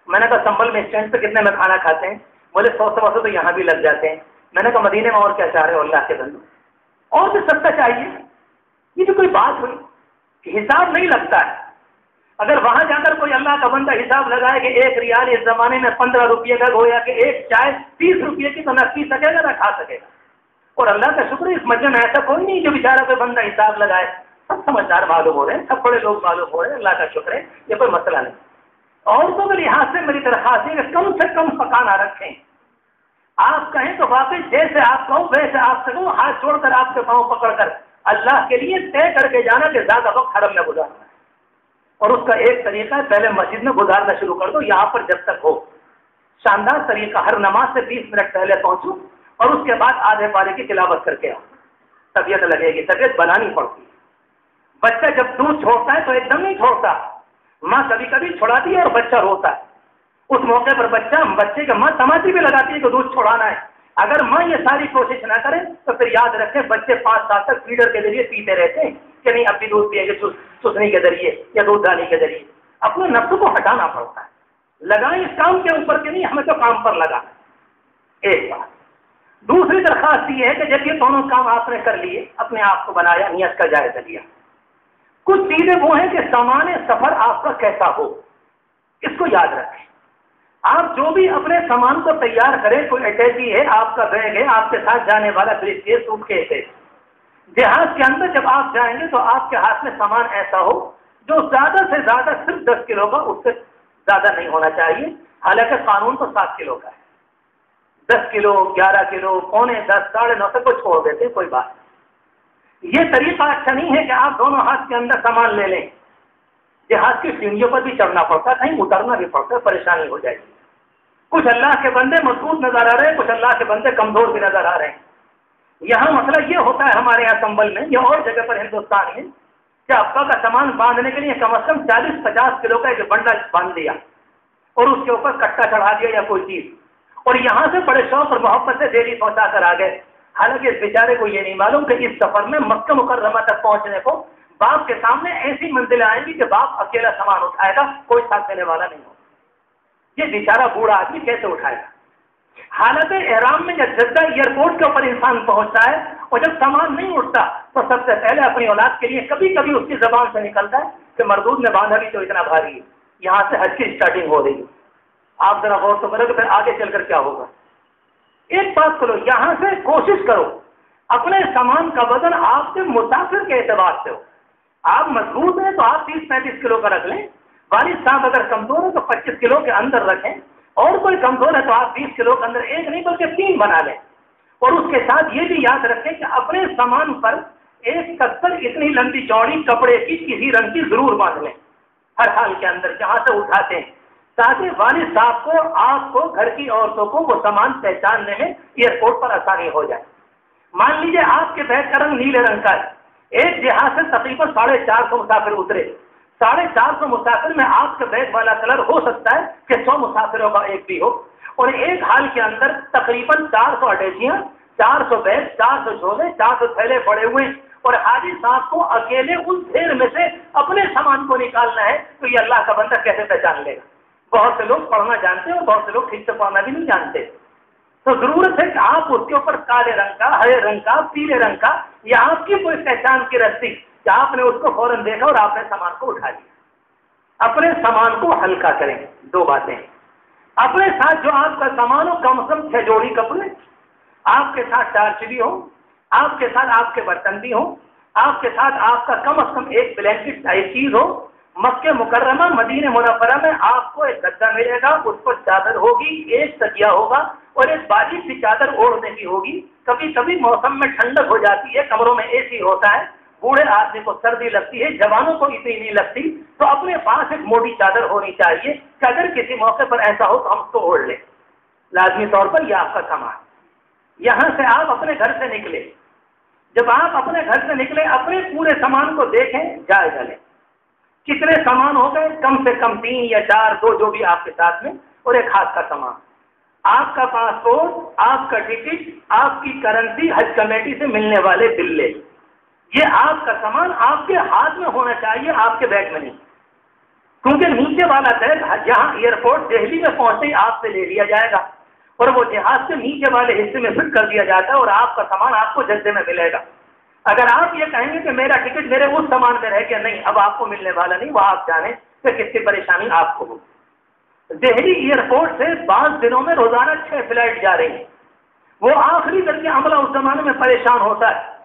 میں نے کہا سنبل میں اسٹینڈ پہ کتنے میں کھانا کھاتے ہیں؟ بولے 100 تو یہاں بھی لگ جاتے ہیں. میں نے کہا مدینے میں اور کیا چاہ رہے ہو اللہ کے بندو؟ اور بھی سستا چاہیے. یہ تو کوئی بات ہوئی کہ حساب نہیں لگتا ہے. اگر وہاں جا کر کوئی اللہ کا بندہ حساب لگائے کہ 1 ریال اس زمانے میں 15 روپئے کا گویا کہ ایک چائے 30 روپئے کی، تو نہ پی سکے گا نہ کھا سکے گا. اور اللہ کا شکر ہے اس مجمع میں ایسا کوئی نہیں جو بیچارہ کوئی بندہ حساب لگائے. سب سمجھدار معلوم ہو رہے ہیں، سب بڑے لوگ معلوم ہو رہے ہیں. اللہ کا شکر ہے یہ کوئی مسئلہ نہیں. عورتوں کے لحاظ سے میری درخواست ہے کہ کم سے کم پکانا رکھیں. آپ کہیں تو واقعی جیسے آپ کہو ویسے آپ سے کہو، ہاتھ چھوڑ کر آپ کے پاؤں پکڑ کر اللہ کے لیے طے کر کے جانا کہ زیادہ وقت حرم میں گزارنا ہے. اور اس کا ایک طریقہ ہے پہلے مسجد میں گزارنا شروع کر دو یہاں پر جب تک ہو. شاندار طریقہ، ہر نماز سے 20 منٹ پہلے پہنچو اور اس کے بعد آدھے پارے کی تلاوت کر کے آؤ. طبیعت لگے گی، طبیعت بنانی پڑتی ہے. بچہ جب دودھ چھوڑتا ہے تو ایک دم نہیں چھوڑتا، ماں کبھی کبھی چھوڑاتی ہے اور بچہ روتا ہے. اس موقع پر بچے کا ماں تماچی بھی لگاتی ہے کہ دودھ چھوڑانا ہے. اگر ماں یہ ساری کوشش نہ کرے تو پھر یاد رکھیں بچے 5 سال تک فیڈر کے ذریعے پیتے رہتے ہیں کہ نہیں اب بھی دودھ پیئیں گے چوسنے کے ذریعے یا دودھ ڈالنے کے ذریعے. اپنے نفس کو ہٹانا پڑتا ہے. لگائیں اس کام کے اوپر کہ نہیں ہمیں تو کام پر لگانا. ایک بات. دوسری درخواست یہ ہے کہ جب یہ دونوں کام آپ نے کر لیے، اپنے آپ کو بنایا، نیت کا جائزہ لیا، کچھ چیزیں وہ ہیں کہ سامان سفر آپ کا کیسا ہو اس کو یاد رکھیں. آپ جو بھی اپنے سامان کو تیار کریں، کوئی اٹیچی ہے، آپ کا بیگ ہے، آپ کے ساتھ جانے والا برف کے سوٹ کیس ہے، جہاز کے اندر جب آپ جائیں گے تو آپ کے ہاتھ میں سامان ایسا ہو جو زیادہ سے زیادہ صرف 10 کلو کا، اس سے زیادہ نہیں ہونا چاہیے. حالانکہ قانون تو 7 کلو کا ہے. 10 کلو 11 کلو 9.25 9.5 تک کو چھوڑ دیتے, کوئی بات نہیں. یہ طریقہ اچھا نہیں ہے کہ آپ دونوں ہاتھ کے اندر سامان لے لیں. جہاز کی سیڑھیوں پر بھی چڑھنا پڑتا ہے, کہیں اترنا بھی پڑتا ہے, پریشانی ہو جائے گی. کچھ اللہ کے بندے مضبوط نظر آ رہے ہیں, کچھ اللہ کے بندے کمزور بھی نظر آ رہے ہیں. یہاں مسئلہ یہ ہوتا ہے ہمارے یہاں سنبل میں یا اور جگہ پر ہندوستان میں کہ ابا کا سامان باندھنے کے لیے کم از کم 40-50 کلو کا ایک بنڈا باندھ دیا اور اس کے اوپر کٹا چڑھا دیا یا کوئی چیز, اور یہاں سے بڑے شوق اور محبت سے دہلی پہنچا کر آ گئے. حالانکہ اس بیچارے کو یہ نہیں معلوم کہ اس سفر میں مکہ مکرمہ تک پہنچنے کو باپ کے سامنے ایسی منزلیں آئیں گی کہ باپ اکیلا سامان اٹھائے گا, کوئی ساتھ دینے والا نہیں ہوگا. یہ بیچارہ بوڑھا آدمی کیسے اٹھائے گا؟ حالت احرام میں جب جدہ ایئرپورٹ کے اوپر انسان پہنچتا ہے اور جب سامان نہیں اٹھتا تو سب سے پہلے اپنی اولاد کے لیے کبھی کبھی اس کی زبان سے نکلتا ہے کہ مردود نے باندھا بھی تو اتنا بھاری ہے, یہاں سے حج کی اسٹارٹنگ ہو رہی ہے. آپ ذرا غور تو کرو کہ پھر آگے چل کر کیا ہوگا. ایک بات کرو, یہاں سے کوشش کرو اپنے سامان کا وزن آپ کے مسافر کے اعتبار سے ہو. آپ مضبوط ہیں تو آپ 30-35 کلو کا رکھ لیں. والد صاحب اگر کمزور ہے تو 25 کلو کے اندر رکھیں, اور کوئی کمزور ہے تو آپ 20 کلو کے اندر ایک نہیں بلکہ 3 بنا لیں. اور اس کے ساتھ یہ بھی یاد رکھیں کہ اپنے سامان پر ایک کتر اتنی لمبی چوڑی کپڑے کی کسی رنگ کی ضرور باندھ لیں ہر حال کے اندر جہاں سے اٹھاتے ہیں, تاکہ والد صاحب کو, آپ کو, گھر کی عورتوں کو وہ سامان پہچاننے میں ایئرپورٹ پر آسانی ہو جائے. مان لیجیے آپ کے بیگ کا رنگ نیلے رنگ کا ہے, ایک جہاز سے تقریباً 450 مسافر اترے. 450 مسافر میں آپ کے بیگ والا کلر ہو سکتا ہے کہ 100 مسافروں کا ایک بھی ہو, اور ایک حال کے اندر تقریباً 400 اٹیچیاں, 400 بیگ, 400 جھولے, 400 تھیلے پڑے ہوئے, اور حاجی صاحب کو اکیلے اس ڈھیر میں سے اپنے سامان کو نکالنا ہے, تو یہ اللہ کا بندہ کیسے پہچان لے گا؟ بہت سے لوگ پڑھنا جانتے ہیں اور بہت سے لوگ ٹھیک سے پڑھنا بھی نہیں جانتے. تو ضرورت ہے کہ آپ اس کے اوپر کالے رنگ کا, ہرے رنگ کا, پیلے رنگ کا, یا آپ کی کوئی پہچان کی رسی کہ آپ نے اس کو فوراً دیکھا اور آپ نے سامان کو اٹھا لیا. اپنے سامان کو ہلکا کریں. 2 باتیں, اپنے ساتھ جو آپ کا سامان ہو کم از کم 6 جوڑی کپڑے, آپ کے ساتھ 4 چلی ہو, آپ کے ساتھ آپ کے برتن بھی ہوں, آپ کے ساتھ آپ کا کم از کم ایک بلینکٹ ٹائپ چیز ہو. مکہ مکرمہ مدینہ منورہ میں آپ کو ایک گدا ملے گا, اس پر چادر ہوگی, ایک تکیہ ہوگا, اور ایک باریک سی چادر اوڑھنے کی ہوگی. کبھی کبھی موسم میں ٹھنڈک ہو جاتی ہے, کمروں میں اے سی ہوتا ہے, بوڑھے آدمی کو سردی لگتی ہے, جوانوں کو اتنی نہیں لگتی, تو اپنے پاس ایک موٹی چادر ہونی چاہیے کہ اگر کسی موقع پر ایسا ہو تو ہم اس کو اوڑھ لیں. لازمی طور پر یہ آپ کا سامان. یہاں سے آپ اپنے گھر سے نکلے, جب آپ اپنے گھر سے نکلے اپنے پورے سامان کو دیکھیں, جائزہ لیں کتنے سامان ہو گئے. کم سے کم 3 یا 4, 2 جو بھی آپ کے ساتھ میں, اور ایک ہاتھ کا سامان, آپ کا پاسپورٹ, آپ کا ٹکٹ, آپ کی کرنسی, حج کمیٹی سے ملنے والے بلے, یہ آپ کا سامان آپ کے ہاتھ میں ہونا چاہیے, آپ کے بیگ میں نہیں. کیونکہ نیچے والا بیگ جہاں ایئرپورٹ دہلی میں پہنچتے ہی آپ سے لے لیا جائے گا, اور وہ جہاز کے نیچے والے حصے میں فٹ کر دیا جاتا ہے, اور آپ کا سامان آپ کو جدے میں ملے گا. اگر آپ یہ کہیں گے کہ میرا ٹکٹ میرے اس سامان میں رہ گیا, نہیں, اب آپ کو ملنے والا نہیں, وہ آپ جانیں کہ کتنی پریشانی آپ کو ہو. دہلی ایئرپورٹ سے بعض دنوں میں روزانہ 6 فلائٹ جا رہی ہیں. وہ آخری درجے عملہ اس زمانے میں پریشان ہوتا ہے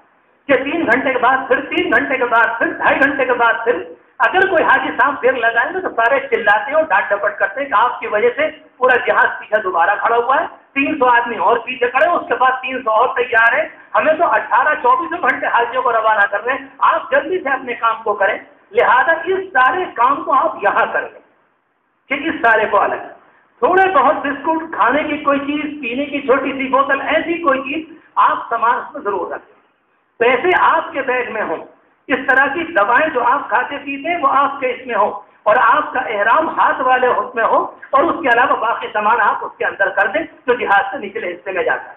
کہ 3 گھنٹے کے بعد پھر 3 گھنٹے کے بعد پھر 2.5 گھنٹے کے بعد پھر اگر کوئی حاجی صاحب دیر لگائیں گے تو سارے چلاتے ہیں اور ڈانٹ ڈپٹ کرتے ہیں کہ آپ کی وجہ سے پورا جہاز پیچھے دوبارہ کھڑا ہوا ہے, 300 آدمی اور پیچھے کھڑے, اس کے بعد 300 اور تیار ہے, ہمیں تو 18-24 گھنٹے حاجیوں کو روانہ کر رہے ہیں, آپ جلدی سے اپنے کام کو کریں. لہذا اس سارے کام کو آپ یہاں کر لیں کہ اس سارے کو الگ, تھوڑے بہت بسکٹ, کھانے کی کوئی چیز, پینے کی چھوٹی سی بوتل, ایسی کوئی چیز آپ سامان اس میں ضرور رکھیں. پیسے آپ کے بیگ میں ہوں, اس طرح کی دوائیں جو آپ کھاتے پیتے ہیں وہ آپ کے اس میں ہو, اور آپ کا احرام ہاتھ والے اس میں ہو, اور اس کے علاوہ باقی سامان آپ اس کے اندر کر دیں جو جہاز سے نچلے حصے میں جاتا ہے.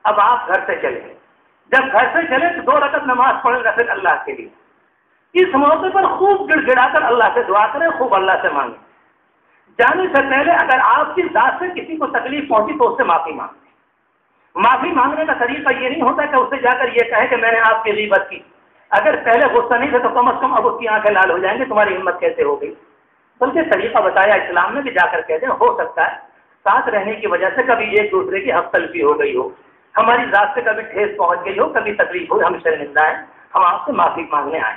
اب آپ گھر سے چلیں, جب گھر سے چلیں تو 2 رکعت نماز پڑھیں گے پھر اللہ کے لیے. اس موقع پر خوب گڑ گڑا کر اللہ سے دعا کریں, خوب اللہ سے مانگیں. جانے سے پہلے اگر آپ کی ذات سے کسی کو تکلیف پہنچی تو اس سے معافی مانگیں. معافی مانگنے کا طریقہ یہ نہیں ہوتا کہ اس سے جا کر یہ کہے کہ میں نے آپ کی غیبت کی, اگر پہلے غصہ نہیں تھا تو کم از کم اب اس کی آنکھیں لال ہو جائیں گے, تمہاری ہمت کیسے ہو گئی. بلکہ طریقہ بتایا اسلام نے کہ جا کر کہتے ہیں ہو سکتا ہے ساتھ رہنے کی وجہ سے کبھی ایک دوسرے کی حق تلفی ہو گئی ہو, ہماری ذات سے کبھی ٹھیس پہنچ گئی ہو, کبھی تکلیف ہو, ہم شرمندہ ہیں, ہم آپ سے معافی مانگنے آئے.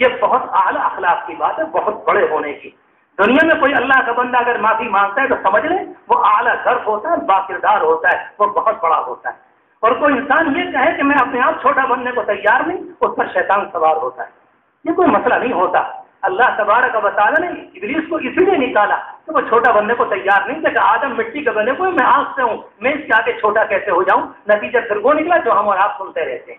یہ بہت اعلیٰ اخلاق کی بات ہے, بہت بڑے ہونے کی. دنیا میں کوئی اللہ کا بندہ اگر معافی مانگتا ہے تو سمجھ لیں وہ اعلیٰ ظرف ہوتا ہے، باکردار ہوتا ہے، وہ بہت بڑا ہوتا ہے. اور کوئی انسان یہ کہے کہ میں اپنے آپ چھوٹا بننے کو تیار نہیں، اس پر شیطان سوار ہوتا ہے. یہ کوئی مسئلہ نہیں ہوتا. اللہ تبارک و تعالیٰ نے ابلیس کو اسی لیے نکالا کہ وہ چھوٹا بننے کو تیار نہیں تھا کہ آدم مٹی کا بنے کوئی، میں آگ سے ہوں، میں اس کے آگے چھوٹا کیسے ہو جاؤں. نتیجہ پھر وہ نکلا جو ہم اور آپ سنتے رہتے ہیں.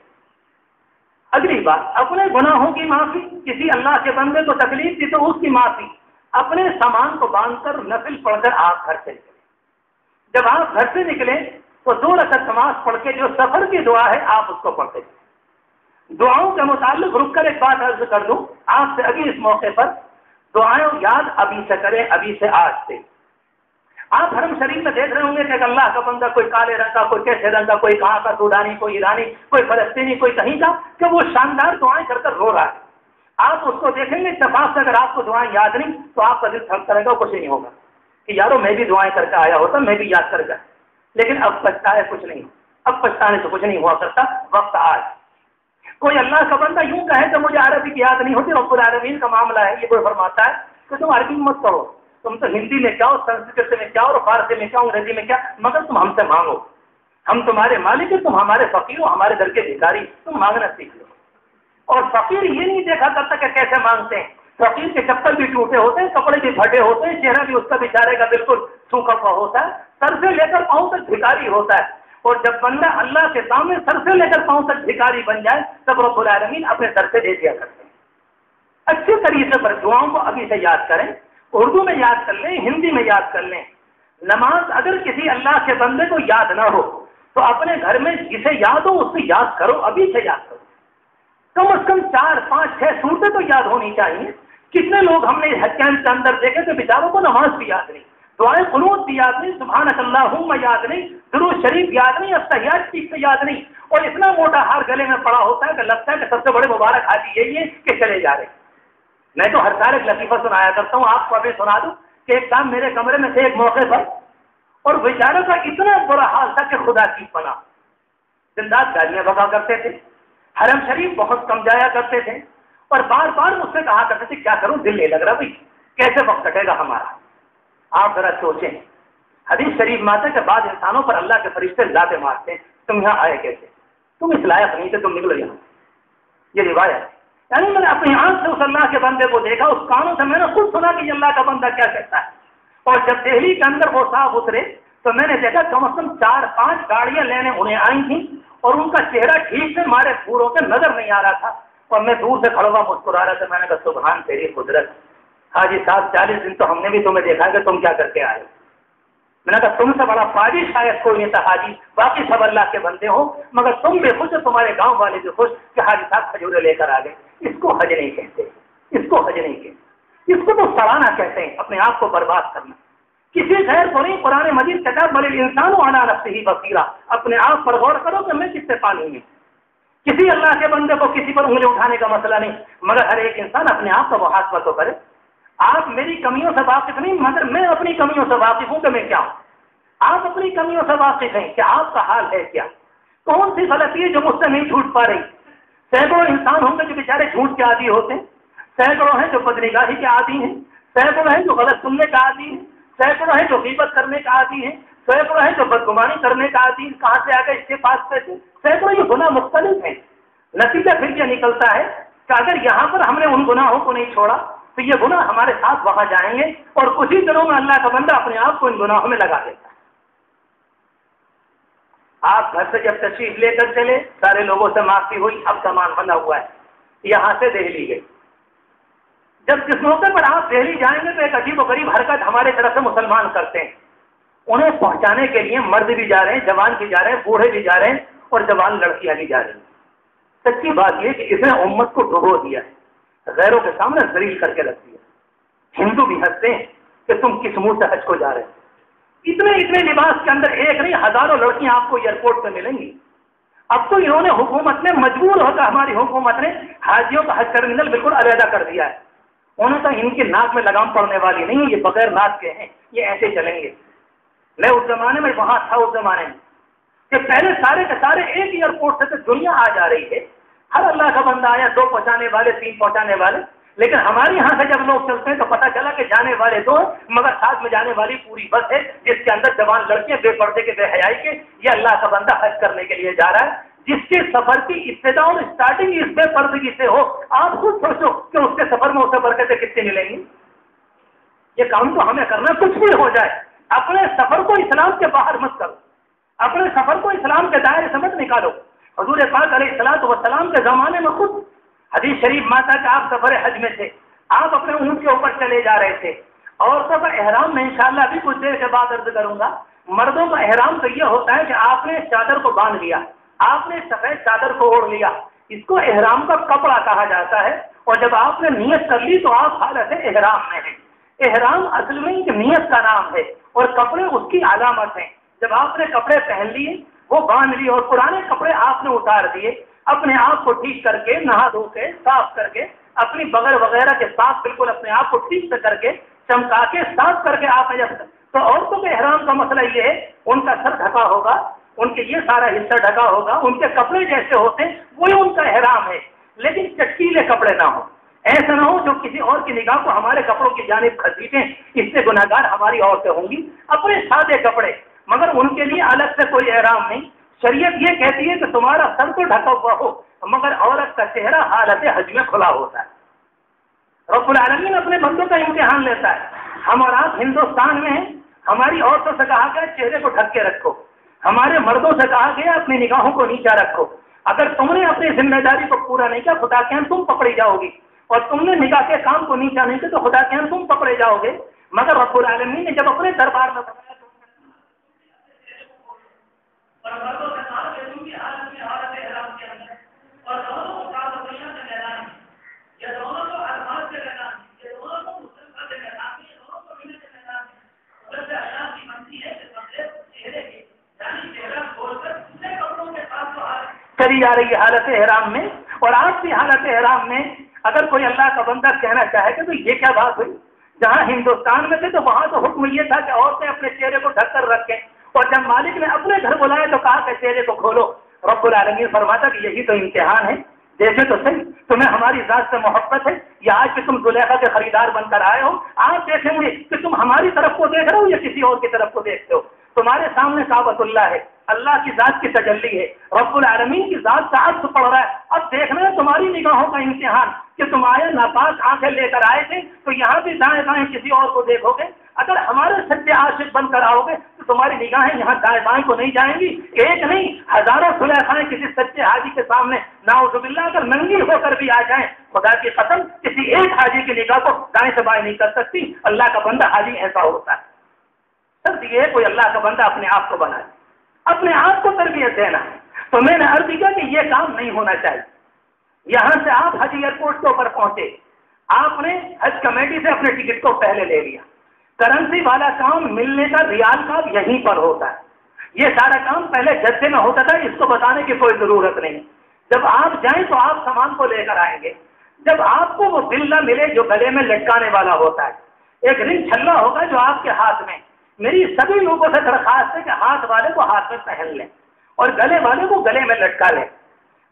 اگلی بات، اپنے گناہوں کی معافی. کسی اللہ کے بندے کو تکلیف دی تو اس کی معافی. اپنے سامان کو باندھ کر نفل پڑھ کر آپ گھر سے نکلے. جب آپ گھر سے نکلے تو 2 رکعت نماز پڑھ کے جو سفر کی دعا ہے آپ اس کو پڑھتے ہیں. دعاؤں کے متعلق رک کر ایک بات عرض کر دوں آپ سے ابھی اس موقع پر. دعائیں یاد ابھی سے کریں، ابھی سے آج سے. آپ حرم شریف میں دیکھ رہے ہوں گے کہ اللہ کا بندہ کوئی کالے رنگ کا، کوئی کیسے رنگ کا، کوئی کہاں کا، سوڈانی، کوئی ایرانی، کوئی فلسطینی، کوئی کہیں کا، کہ وہ شاندار دعائیں کر کر رو رہا ہے. آپ اس کو دیکھیں گے اتفاق سے، اگر آپ کو دعائیں یاد نہیں تو آپ کا دل تھک کرے گا، کچھ نہیں ہوگا کہ یارو میں بھی دعائیں کر کے آیا ہوتا، میں بھی یاد کر گیا. لیکن اب پچھتایا کچھ نہیں، اب پچھتانے سے کچھ نہیں ہوا کرتا. وقت آج کوئی اللہ کا بندہ یوں کہے کہ مجھے عربی کی یاد نہیں ہوتی، رب العالمین کا معاملہ ہے. یہ کوئی فرماتا ہے کہ تم عربی مت پڑھو، تم تو ہندی میں کیا، سنسکرت میں کیا، اور فارسی میں کیا، انگریزی میں کیا، مگر تم ہم سے مانگو. ہم تمہارے مالک ہیں، تم ہمارے فقیر ہو، ہمارے در کے بھکاری، تم مانگنا سیکھ لو. اور فقیر یہ نہیں دیکھا کرتا کہ کیسے مانگتے ہیں. فقیر کے چپل بھی ٹوٹے ہوتے ہیں، کپڑے بھی پھٹے ہوتے ہیں، چہرہ بھی اس کا بیچارے کا بالکل سوکھا ہوا ہوتا ہے، سر سے لے کر پاؤں تک بھکاری ہوتا ہے. اور جب بندہ اللہ کے سامنے سر سے لے کر پاؤں تک بھکاری بن جائے تب رب العالمین اپنے سر سے دے دیا کرتے ہیں. اچھے طریقے پر دعاؤں کو ابھی سے یاد کریں، اردو میں یاد کر لیں، ہندی میں یاد کر لیں. نماز اگر کسی اللہ کے بندے کو یاد نہ ہو تو اپنے گھر میں جسے یاد ہو اس سے یاد کرو، ابھی سے یاد کرو. کم از کم 4 5 6 صورتیں تو یاد ہونی چاہیے. کتنے لوگ ہم نے حج کیمپ کے اندر دیکھے کہ بیچاروں کو نماز بھی یاد نہیں، دعائیں قنوت بھی یاد نہیں، سبحانک اللہم یاد نہیں، درود شریف یاد نہیں، التحیات ٹھیک سے یاد نہیں، اور اتنا موٹا ہار گلے میں پڑا ہوتا ہے کہ لگتا ہے کہ سب سے بڑے مبارک حاجی یہی ہے کہ چلے جا رہے. میں تو ہر سال ایک لطیفہ سنایا کرتا ہوں، آپ کو ابھی سنا دوں کہ ایک کام میرے کمرے میں تھے ایک موقع پر، اور بیچاروں کا اتنا برا حال تھا کہ خدا کی پناہ. دن رات گالیاں بگا کرتے تھے، حرم شریف بہت کم جایا کرتے تھے، اور بار بار مجھ سے کہا کرتے تھے کیا کروں، دل نہیں لگ رہا بھائی، کیسے وقت کٹے گا ہمارا. آپ ذرا سوچیں، حدیث شریف میں آتا ہے کہ بعض انسانوں پر اللہ کے فرشتے لاتے مارتے ہیں، تم یہاں آئے کیسے، تم اس لائق نہیں تھے، تم نکلو یہاں. یہ روایت ہے. یعنی میں نے اپنی آنکھ سے اس اللہ کے بندے کو دیکھا، اس کانوں سے میں نے خود سنا کہ یہ اللہ کا بندہ کیا کہتا ہے. اور جب دہلی کے اندر وہ صاحب اترے تو میں نے دیکھا کم از کم 4 5 گاڑیاں لینے انہیں آئی تھیں، اور ان کا چہرہ ٹھیک سے مارے پوروں کے نظر نہیں آ رہا تھا، اور میں دور سے کھڑا ہوا مسکرا رہا تھا. میں نے کہا سبحان تیری قدرت، حاجی صاحب 40 دن تو ہم نے بھی تمہیں دیکھا کہ تم کیا کر کے آئے. میں نے کہا تم سے بڑا فاجی شاید کوئی نہیں تھا حاجی، باقی سب اللہ کے بندے ہو، مگر تم بھی خوش، تمہارے گاؤں والے بھی خوش کہ حاجی صاحب کھجورے لے کر آ گئے. اس کو حج نہیں کہتے، اس کو حج نہیں کہتے، اس کو تو سڑانا کہتے ہیں، اپنے آپ کو برباد کرنا. کسی غیر کو نہیں. قرآن مجید کتاب بل الانسان علی نفسہ بصیرہ، اپنے آپ پر غور کرو کہ میں کس سے پانی میں. کسی اللہ کے بندے کو کسی پر انگلی اٹھانے کا مسئلہ نہیں، مگر ہر ایک انسان اپنے آپ کا محاسبہ تو کرے. آپ میری کمیوں سے واقف نہیں، مگر میں اپنی کمیوں سے واقف ہوں کہ میں کیا ہوں. آپ اپنی کمیوں سے واقف ہیں کہ آپ کا حال ہے کیا، کون سی غلطی ہے جو مجھ سے نہیں چھوٹ پا رہی. سینکڑوں انسان ہوں گے جو بیچارے جھوٹ کے عادی ہوتے ہیں، سینکڑوں ہیں جو بدنگاہی کے عادی ہیں، سینکڑوں ہیں جو غلط سننے کا عادی ہیں، سینکڑوں ہیں جو غیبت کرنے کا عادی ہیں، سینکڑوں ہیں جو بدگمانی کرنے کا عادی ہیں. کہاں سے آ گئے اس کے پاس پیسے؟ سینکڑوں یہ گناہ مختلف ہیں. نتیجہ پھر یہ نکلتا ہے کہ اگر یہاں پر ہم نے ان گناہوں کو نہیں چھوڑا تو یہ گناہ ہمارے ساتھ وہاں جائیں گے، اور کچھ ہی دنوں میں اللہ کا بندہ اپنے آپ کو ان گناہوں میں لگا دیتا ہے. آپ گھر سے جب تشریف لے کر چلے، سارے لوگوں سے معافی ہوئی، اب سامان بنا ہوا ہے، یہاں سے دہلی گئے. جب جس موقع پر آپ دہلی جائیں گے تو ایک عجیب و غریب حرکت ہمارے طرف سے مسلمان کرتے ہیں. انہیں پہنچانے کے لیے مرد بھی جا رہے ہیں، جوان بھی جا رہے ہیں، بوڑھے بھی جا رہے ہیں، اور جوان لڑکیاں بھی جا رہی ہیں. سچی بات یہ کہ اس نے امت کو ڈبو دیا ہے، غیروں کے سامنے ذلیل کر کے رکھ دیا. ہندو بھی ہنستے ہیں کہ تم کس منہ سے حج کو جا رہے ہیں. اتنے لباس کے اندر ایک نہیں ہزاروں لڑکیاں آپ کو ایئرپورٹ پہ ملیں گی. اب تو انہوں نے حکومت نے مجبور ہوتا، ہماری حکومت نے حاجیوں کا حج ٹرمینل بالکل علیحدہ کر دیا ہے. انہوں نے ان کے ناک میں لگام پڑنے والی نہیں ہے، یہ بغیر ناک کے ہیں، یہ ایسے چلیں گے. میں اس زمانے میں وہاں تھا، اس زمانے میں کہ پہلے سارے کے سارے ایک ایئرپورٹ سے دنیا آ جا رہی ہے. ہر اللہ کا بندہ آیا، 2 پہنچانے والے، 3 پہنچانے والے. لیکن ہمارے یہاں سے جب لوگ چلتے ہیں تو پتہ چلا کہ جانے والے دو مگر ساتھ میں جانے والی پوری بس ہے جس کے اندر جوان لڑکیاں بے پردے کے بے حیائی کے یہ اللہ کا بندہ حج کرنے کے لیے جا رہا ہے، جس کے سفر کی ابتدا اور اسٹارٹنگ اس بے پردگی سے ہو۔ آپ خود سوچو کہ اس کے سفر میں اسے برکتیں کتنی ملیں گی۔ یہ کام تو ہمیں کرنا، کچھ بھی ہو جائے اپنے سفر کو اسلام کے باہر مت کرو، اپنے سفر کو اسلام کے دائرے سے مت نکالو۔ حضور پاک علیہ الصلوۃ والسلام کے زمانے میں خود حدیث شریف ماتا کہ آپ سفر حج میں تھے، آپ اپنے اونٹ کے اوپر چلے جا رہے تھے۔ عورتوں کا احرام میں انشاءاللہ ابھی کچھ دیر کے بعد عرض کروں گا، مردوں کا احرام تو یہ ہوتا ہے کہ آپ نے چادر کو باندھ لیا، آپ نے سفید چادر کو اوڑھ لیا، اس کو احرام کا کپڑا کہا جاتا ہے، اور جب آپ نے نیت کر لی تو آپ حالت احرام میں ہیں۔ احرام اصل میں ایک نیت کا نام ہے اور کپڑے اس کی علامت ہیں۔ جب آپ نے کپڑے پہن لیے، وہ باندھ لیے اور پرانے کپڑے آپ نے اتار دیے، اپنے آپ کو ٹھیک کر کے نہا دھو کے صاف کر کے اپنی بغل وغیرہ کے ساتھ بالکل اپنے آپ کو ٹھیک سے کر کے چمکا کے صاف کر کے آپ جب تو عورتوں کے احرام کا مسئلہ یہ ہے ان کا سر ڈھکا ہوگا، ان کے یہ سارا حصہ ڈھکا ہوگا، ان کے کپڑے جیسے ہوتے ہیں وہی ان کا احرام ہے، لیکن چٹکیلے کپڑے نہ ہوں، ایسا نہ ہو جو کسی اور کی نگاہ کو ہمارے کپڑوں کی جانب کھسیٹیں، اس سے گناہگار ہماری عورتیں ہوں گی۔ اپنے سادے کپڑے، مگر ان کے لیے الگ سے کوئی احرام نہیں۔ شریعت یہ کہتی ہے کہ تمہارا سر تو ڈھکا ہوا ہو مگر عورت کا چہرہ حالت حج میں کھلا ہوتا ہے۔ رب العالمین اپنے بندوں کا امتحان لیتا ہے۔ ہم اور آپ ہندوستان میں ہیں، ہماری عورتوں سے کہا گیا چہرے کو ڈھک کے رکھو، ہمارے مردوں سے کہا گیا اپنی نگاہوں کو نیچا رکھو۔ اگر تم نے اپنی ذمہ داری کو پورا نہیں کیا خدا کے ہاں تم پکڑی جاؤ گی، اور تم نے نگاہ کے کام کو نیچا نہیں کیا تو خدا کے ہاں تم پکڑے جاؤ گے۔ مگر رب العالمین نے جب اپنے دربار میں بتایا کری جا رہی ہے حالت احرام میں، اور آپ کی حالت احرام میں اگر کوئی اللہ کا بندہ کہنا چاہے کہ تو یہ کیا بات ہوئی؟ جہاں ہندوستان میں تھے تو وہاں تو حکم یہ تھا کہ عورتیں اپنے چہرے کو ڈھک کر رکھیں، اور جب مالک نے اپنے گھر بلائے تو کہا کہ چہرے کو کھولو۔ رب العالمین فرماتا کہ یہی تو امتحان ہے، دیکھے تو صحیح تمہیں ہماری ذات سے محبت ہے یا آج کہ تم زلیخا کے خریدار بن کر آئے ہو؟ آپ دیکھیں گے کہ تم ہماری طرف کو دیکھ رہے ہو یا کسی اور کی طرف کو دیکھتے ہو؟ تمہارے سامنے کعبۃ اللہ ہے، اللہ کی ذات کی تجلی ہے، رب العالمین کی ذات کا عکس پڑ رہا ہے۔ اب دیکھنا ہے تمہاری نگاہوں کا امتحان کہ تم آئے ناپاک آنکھیں لے کر آئے تھے تو یہاں بھی دائیں بائیں کسی اور کو دیکھو گے، اگر ہمارے سچے عاشق بن کر آؤ گے تو تمہاری نگاہیں یہاں دائیں بائیں کو نہیں جائیں گی، ایک نہیں ہزاروں زلیخائیں کسی سچے حاجی کے سامنے نعوذ باللہ اگر ننگی ہو کر بھی آ جائیں، خدا کی قسم کسی ایک حاجی کی نگاہ کو دائیں سے بائیں نہیں کر سکتی۔ اللہ کا بندہ حاجی ایسا ہوتا ہے۔ سب یہ کوئی اللہ کا بندہ اپنے آپ کو بنائے، اپنے آپ کو تربیت دینا ہے۔ تو میں نے عرض کیا کہ یہ کام نہیں ہونا چاہیے۔ یہاں سے آپ حج ایئرپورٹ کے اوپر پہنچے، آپ نے حج کمیٹی سے اپنے ٹکٹ کو پہلے لے لیا، کرنسی والا کام ملنے کا ریال کا یہیں پر ہوتا ہے، یہ سارا کام پہلے جدے میں ہوتا تھا، اس کو بتانے کی کوئی ضرورت نہیں۔ جب آپ جائیں تو آپ سامان کو لے کر آئیں گے، جب آپ کو وہ بل نہ ملے جو گلے میں لٹکانے والا ہوتا ہے، ایک رنگ چھلا ہوگا جو آپ کے ہاتھ میں، میری سبھی لوگوں سے درخواست ہے کہ ہاتھ والے کو ہاتھ میں پہن لیں اور گلے والے کو گلے میں لٹکا لیں۔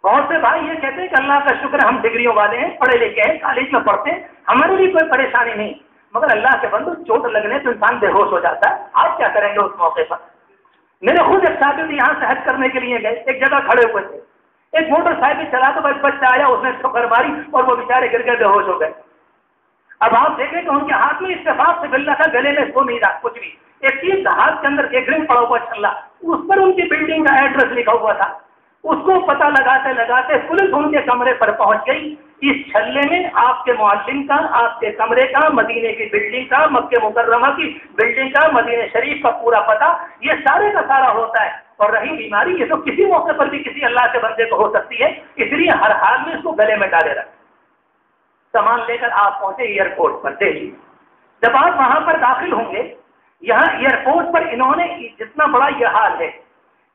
بہت سے بھائی یہ کہتے ہیں کہ اللہ کا شکر ہم ڈگریوں والے ہیں، پڑھے لکھے ہیں، کالج میں پڑھتے ہیں، ہمارے لیے کوئی پریشانی نہیں، مگر اللہ کے بندو چوٹ لگنے تو انسان بے ہوش ہو جاتا ہے، آپ کیا کریں گے اس موقع پر؟ میرے خود ایک شاگرد یہاں سے حج کرنے کے لیے گئے، ایک جگہ کھڑے ہوئے تھے، ایک موٹر سائیکل چلا تو بس بچہ آیا، اس نے ٹھوکر ماری اور وہ بیچارے گر گئے، بے ہوش ہو گئے۔ اب آپ دیکھیں کہ ان کے ہاتھ میں اتفاق سے بلّا تھا، گلے میں اس کو نہیں رہا کچھ بھی، ایک چیز ہاتھ کے اندر ایک رنگ پڑا ہوا چھلا، اس پر ان کی بلڈنگ کا ایڈریس لکھا ہوا تھا، اس کو پتہ لگاتے لگاتے پولیس ان کے کمرے پر پہنچ گئی۔ اس چھلے میں آپ کے معلم کا، آپ کے کمرے کا، مدینے کی بلڈنگ کا، مکہ مکرمہ کی بلڈنگ کا، مدینہ شریف کا پورا پتہ، یہ سارے کا سارا ہوتا ہے۔ اور رہی بیماری، یہ تو کسی موقع پر بھی کسی اللہ کے بندے کو ہو سکتی ہے، اس لیے ہر حال میں اس کو گلے میں ڈالے رکھ۔ سامان لے کر آپ پہنچے ایئرپورٹ پر دہلی۔ جب آپ وہاں پر داخل ہوں گے، یہاں ایئرپورٹ پر انہوں نے جتنا بڑا یہ حال ہے،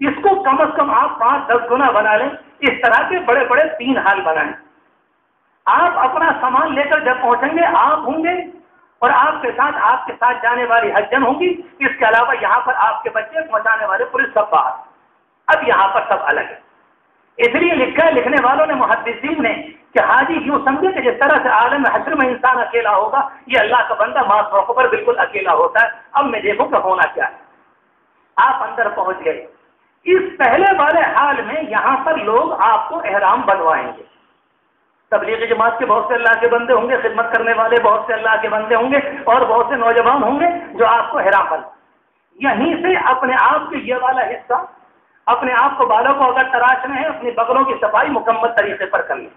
اس کو کم از کم آپ 5-10 گنا بنا لیں، اس طرح کے بڑے بڑے 3 حال بنائیں۔ آپ اپنا سامان لے کر جب پہنچیں گے، آپ ہوں گے اور آپ کے ساتھ جانے والی حجن ہوں گی، اس کے علاوہ یہاں پر آپ کے بچے پہنچانے والے پولیس سب باہر۔ اب یہاں پر سب الگ ہے، اس لیے لکھا ہے لکھنے والوں نے، محدثین نے، کہ حاجی یوں سمجھے کہ جس طرح سے عالم حشر میں انسان اکیلا ہوگا یہ اللہ کا بندہ بعض موقع پر بالکل اکیلا ہوتا ہے. اب میں دیکھوں کہ ہونا کیا ہے. آپ اندر پہنچ گئے. اس پہلے والے حال میں یہاں پر لوگ آپ کو احرام بنوائیں گے. تبلیغی جماعت کے بہت سے اللہ کے بندے ہوں گے, خدمت کرنے والے بہت سے اللہ کے بندے ہوں گے, اور بہت سے نوجوان ہوں گے جو آپ کو احرام بن. یہیں سے اپنے آپ کے یہ والا حصہ, اپنے آپ کو بالوں کو اگر تراشنے ہیں اپنی بغلوں کی صفائی مکمل طریقے پر کر لیں.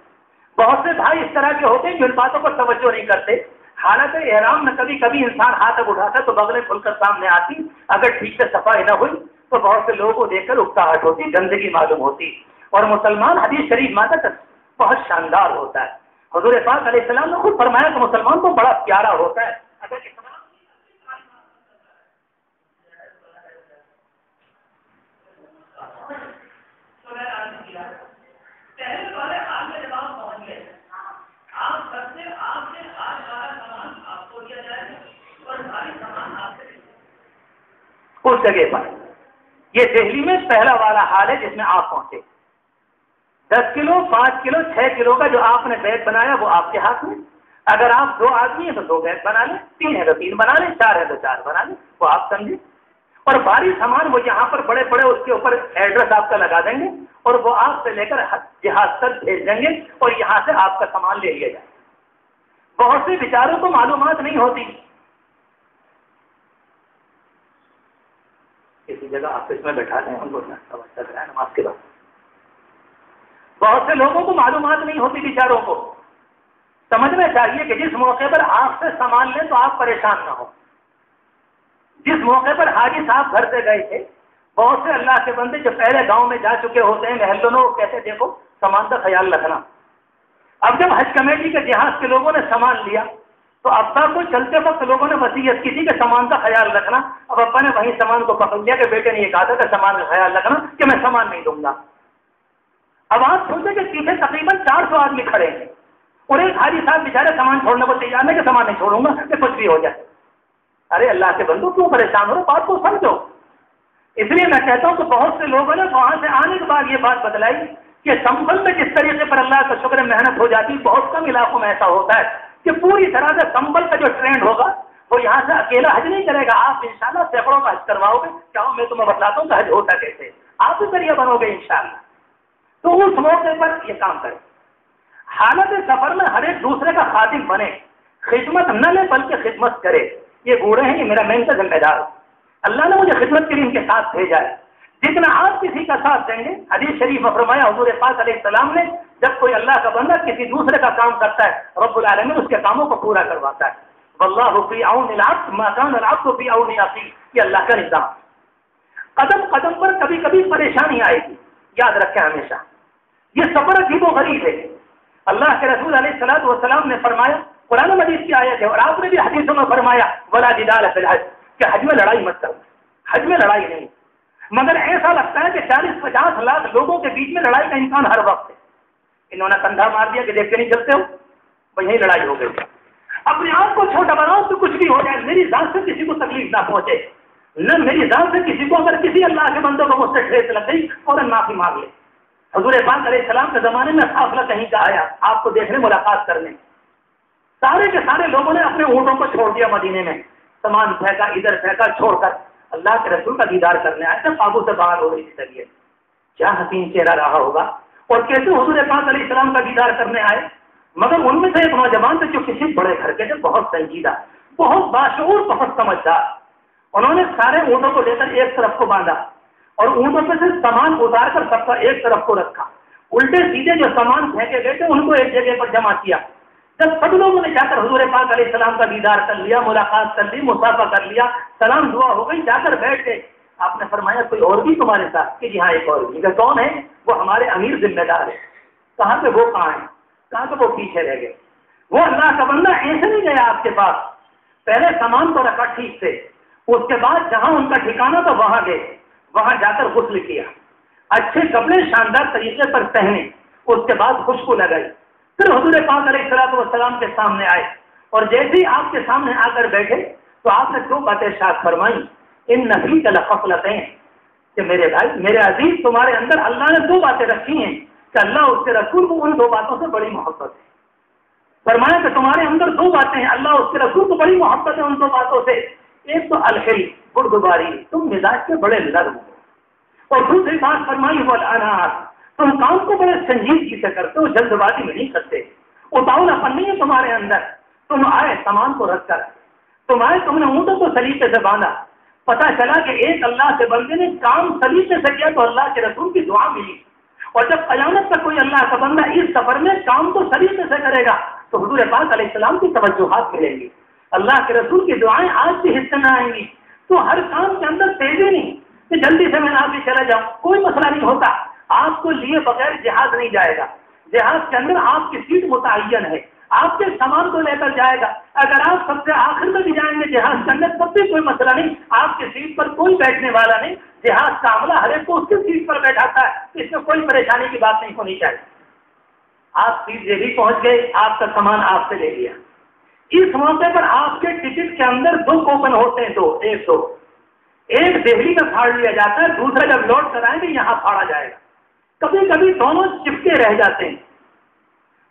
بہت سے بھائی اس طرح کے ہوتے ہیں جو ان باتوں پر توجہ نہیں کرتے. حالت احرام میں کبھی کبھی انسان ہاتھ اب اٹھاتا تو بغلیں کھل کر سامنے آتی, اگر ٹھیک سے صفائی نہ ہوئی تو بہت سے لوگوں کو دیکھ کر اکتاہٹ ہوتی, گندگی معلوم ہوتی. اور مسلمان حدیث شریف ماتا تک بہت شاندار ہوتا ہے. حضور پاک علیہ السلام نے خود فرمایا کہ مسلمان کو بڑا پیارا ہوتا ہے. اس جگہ پر یہ دہلی میں پہلا والا حال ہے جس میں آپ پہنچے. 10 کلو 5 کلو 6 کلو کا جو آپ نے بیگ بنایا وہ آپ کے ہاتھ میں. اگر آپ 2 آدمی ہیں تو 2 بیگ بنا لیں, 3 ہیں تو 3 بنا لیں, 4 ہیں تو 4 بنا لیں, وہ آپ سمجھیں. اور بھاری سامان وہ یہاں پر بڑے بڑے اس کے اوپر ایڈریس آپ کا لگا دیں گے اور وہ آپ سے لے کر جہاز تک بھیج دیں گے اور یہاں سے آپ کا سامان لے لیا جائے. بہت سے بیچاروں کو معلومات نہیں ہوتی. کسی جگہ آفس میں بیٹھا دیں ان کو نماز کے بعد. بہت سے لوگوں کو معلومات نہیں ہوتی بیچاروں کو. سمجھنا چاہیے کہ جس موقع پر آپ سے سامان لیں تو آپ پریشان نہ ہو. جس موقع پر حاجی صاحب گھر سے گئے تھے, بہت سے اللہ کے بندے جو پہلے گاؤں میں جا چکے ہوتے ہیں محلوں میں, وہ کہتے دیکھو سامان کا خیال رکھنا. اب جب حج کمیٹی کے جہاز کے لوگوں نے سامان لیا تو ابا کو چلتے وقت لوگوں نے وصیت کی تھی کہ سامان کا خیال رکھنا. اب ابا نے وہیں سامان کو پکڑ لیا کہ بیٹے نے یہ کہا تھا کہ سامان کا خیال رکھنا کہ میں سامان نہیں دوں گا. اب آپ سوچیں کہ پیچھے تقریباً 400 آدمی کھڑے ہیں اور ایک حاجی صاحب بیچارے سامان چھوڑنے کو تیار نہیں کہ سامان نہیں چھوڑوں گا کہ کچھ بھی ہو جائے. ارے اللہ کے بندو کیوں پریشان ہو رہے, بات کو سمجھو. اس لیے میں کہتا ہوں کہ بہت سے لوگوں نے وہاں سے آنے کے بعد یہ بات بتلائی کہ سنبھل میں جس طریقے پر اللہ کا شکر محنت ہو جاتی, بہت کم علاقوں میں ایسا ہوتا ہے کہ پوری طرح سے سنبھل کا جو ٹرینڈ ہوگا وہ یہاں سے اکیلا حج نہیں کرے گا. آپ انشاءاللہ سینکڑوں کا حج کرواؤ گے. کیا میں تمہیں بتلاتا ہوں کہ حج ہوتا کیسے, آپ بھی ذریعہ بنو گے انشاءاللہ. تو اس موقع پر یہ کام کریں. حالت سفر میں ہر ایک دوسرے کا خادم بنے, خدمت نہ لے بلکہ خدمت کرے. یہ بوڑھے ہیں, یہ میرا مین کا ذمہ دار ہے. اللہ نے مجھے خدمت کے لیے ان کے ساتھ بھیجا ہے. جتنا آپ کسی کا ساتھ دیں گے, حدیث شریف میں فرمایا حضور پاک علیہ السلام نے, جب کوئی اللہ کا بندہ کسی دوسرے کا کام کرتا ہے رب العالمین اس کے کاموں کو پورا کرواتا ہے. واللہ فی عون العبد ما کان العبد فی عون اخیہ, یہ اللہ کا نظام. قدم قدم پر کبھی کبھی پریشانی آئے گی, یاد رکھیں ہمیشہ. یہ سفر عجیب و غریب ہے. اللہ کے رسول علیہ الصلوۃ والسلام نے فرمایا, قرآن مجید کی آیت ہے اور آپ نے بھی حدیثوں میں فرمایا ولا جدال فی الحج, کہ حج میں لڑائی مت کرو. حج میں لڑائی نہیں, مگر ایسا لگتا ہے کہ 40-50 لاکھ لوگوں کے بیچ میں لڑائی کا امکان ہر وقت ہے. انہوں نے کندھا مار دیا کہ دیکھ کے نہیں چلتے ہو, وہیں لڑائی ہو گئی. اپنے آپ کو چھوٹا بناؤ تو کچھ بھی ہو جائے, میری ذات سے کسی کو تکلیف نہ پہنچے, نہ میری ذات سے کسی کو اگر کسی اللہ کے بندوں کو مجھ سے ٹھیس لگ گئی فوراً معافی مانگ لے. حضور پاک علیہ السلام کے زمانے میں قافلہ کہیں کا آیا آپ کو دیکھنے ملاقات کرنے, سارے کے سارے لوگوں نے اپنے اونٹوں کو چھوڑ دیا مدینے میں, سامان پھینکا ادھر پھینکا چھوڑ کر اللہ کے رسول کا دیدار کرنے آئے تھے. قابو سے باہر ہو رہی تھی طبیعت, کیا حسین چہرہ رہا ہوگا, اور کیسے حضور پاک علیہ السلام کا دیدار کرنے آئے. مگر ان میں سے ایک نوجوان تھے جو کسی بڑے گھر کے تھے, بہت سنجیدہ, بہت باشعور, بہت سمجھدار. انہوں نے سارے اونٹوں کو لے کر ایک طرف کو باندھا اور اونٹوں پہ سے سامان اتار کر سب کا ایک طرف کو رکھا. الٹے سیدھے جو سامان پھینکے گئے تھے ان کو ایک جگہ پر جمع کیا. جب سب لوگوں نے جا کر حضور پاک علیہ السلام کا دیدار کر لیا, ملاقات کر لی, مصافحہ کر لیا, سلام دعا ہو گئی, جا کر بیٹھ گئے. آپ نے فرمایا کوئی اور بھی تمہارے ساتھ, کہ جی ہاں ایک اور بھی. کہ کون ہے؟ وہ ہمارے امیر ذمہ دار ہے. کہاں پہ وہ کہاں ہے, کہاں پہ وہ پیچھے رہ گئے. وہ اللہ کا بندہ ایسے نہیں گیا آپ کے پاس, پہلے سامان کو رکھا ٹھیک سے, اس کے بعد جہاں ان کا ٹھکانا تھا وہاں گئے, وہاں جا کر غسل کیا, اچھے کپڑے شاندار طریقے پر پہنے, اس کے بعد خوشبو لگائی, پھر حضور پاک علیہ الصلوۃ والسلام کے سامنے آئے. اور جیسے ہی آپ کے سامنے آ کر بیٹھے تو آپ نے 2 باتیں ارشاد فرمائی, ان نفیک لخصلتین, کہ میرے بھائی میرے عزیز تمہارے اندر اللہ نے 2 باتیں رکھی ہیں کہ اللہ اس کے رسول کو ان 2 باتوں سے بڑی محبت ہے. فرمایا کہ تمہارے اندر 2 باتیں ہیں, اللہ اس کے رسول کو بڑی محبت ہے ان 2 باتوں سے. ایک تو الحل, بردباری, تم مزاج کے بڑے نرم ہو, اور دوسری بات فرمائی والانات, تم کام کو بڑے سنجیدگی سے کرتے ہو, جلد بازی میں نہیں کرتے. اتاولا پن نہیں ہے تمہارے اندر. تم آئے سامان کو رکھ کر, تم آئے, تم نے اونٹوں کو سلیقے سے باندھا. پتا چلا کہ ایک اللہ کے بندے نے کام سلیقے سے کیا تو اللہ کے رسول کی دعا ملی. اور جب قیامت تک کوئی اللہ کا بندہ اس سفر میں کام کو سلیقے سے کرے گا تو حضور پاک علیہ السلام کی توجہات ملیں گی, اللہ کے رسول کی دعائیں آج بھی حصے میں آئیں گی. تو ہر کام کے اندر تیزی نہیں کہ جلدی سے میں آگے چلا جاؤں, کوئی مسئلہ نہیں ہوتا. آپ کو لیے بغیر جہاز نہیں جائے گا. جہاز کے اندر آپ کی سیٹ متعین ہے, آپ کے سامان کو لے کر جائے گا. اگر آپ سب سے آخر میں بھی جائیں گے جہاز کے اندر تب بھی کوئی مسئلہ نہیں, آپ کی سیٹ پر کوئی بیٹھنے والا نہیں. جہاز کا عملہ ہر ایک کو اس کی سیٹ پر بیٹھاتا ہے, اس میں کوئی پریشانی کی بات نہیں ہونی چاہیے. آپ سیٹ سے بھی پہنچ گئے, آپ کا سامان آپ سے لے لیا. اس موقع پر آپ کے ٹکٹ کے اندر 2 کوپن ہوتے ہیں, 2 ایک دہلی میں پھاڑ لیا جاتا ہے, دوسرا جب لوٹ کر آئیں گے یہاں پھاڑا جائے گا. کبھی کبھی دونوں چپکے رہ جاتے ہیں,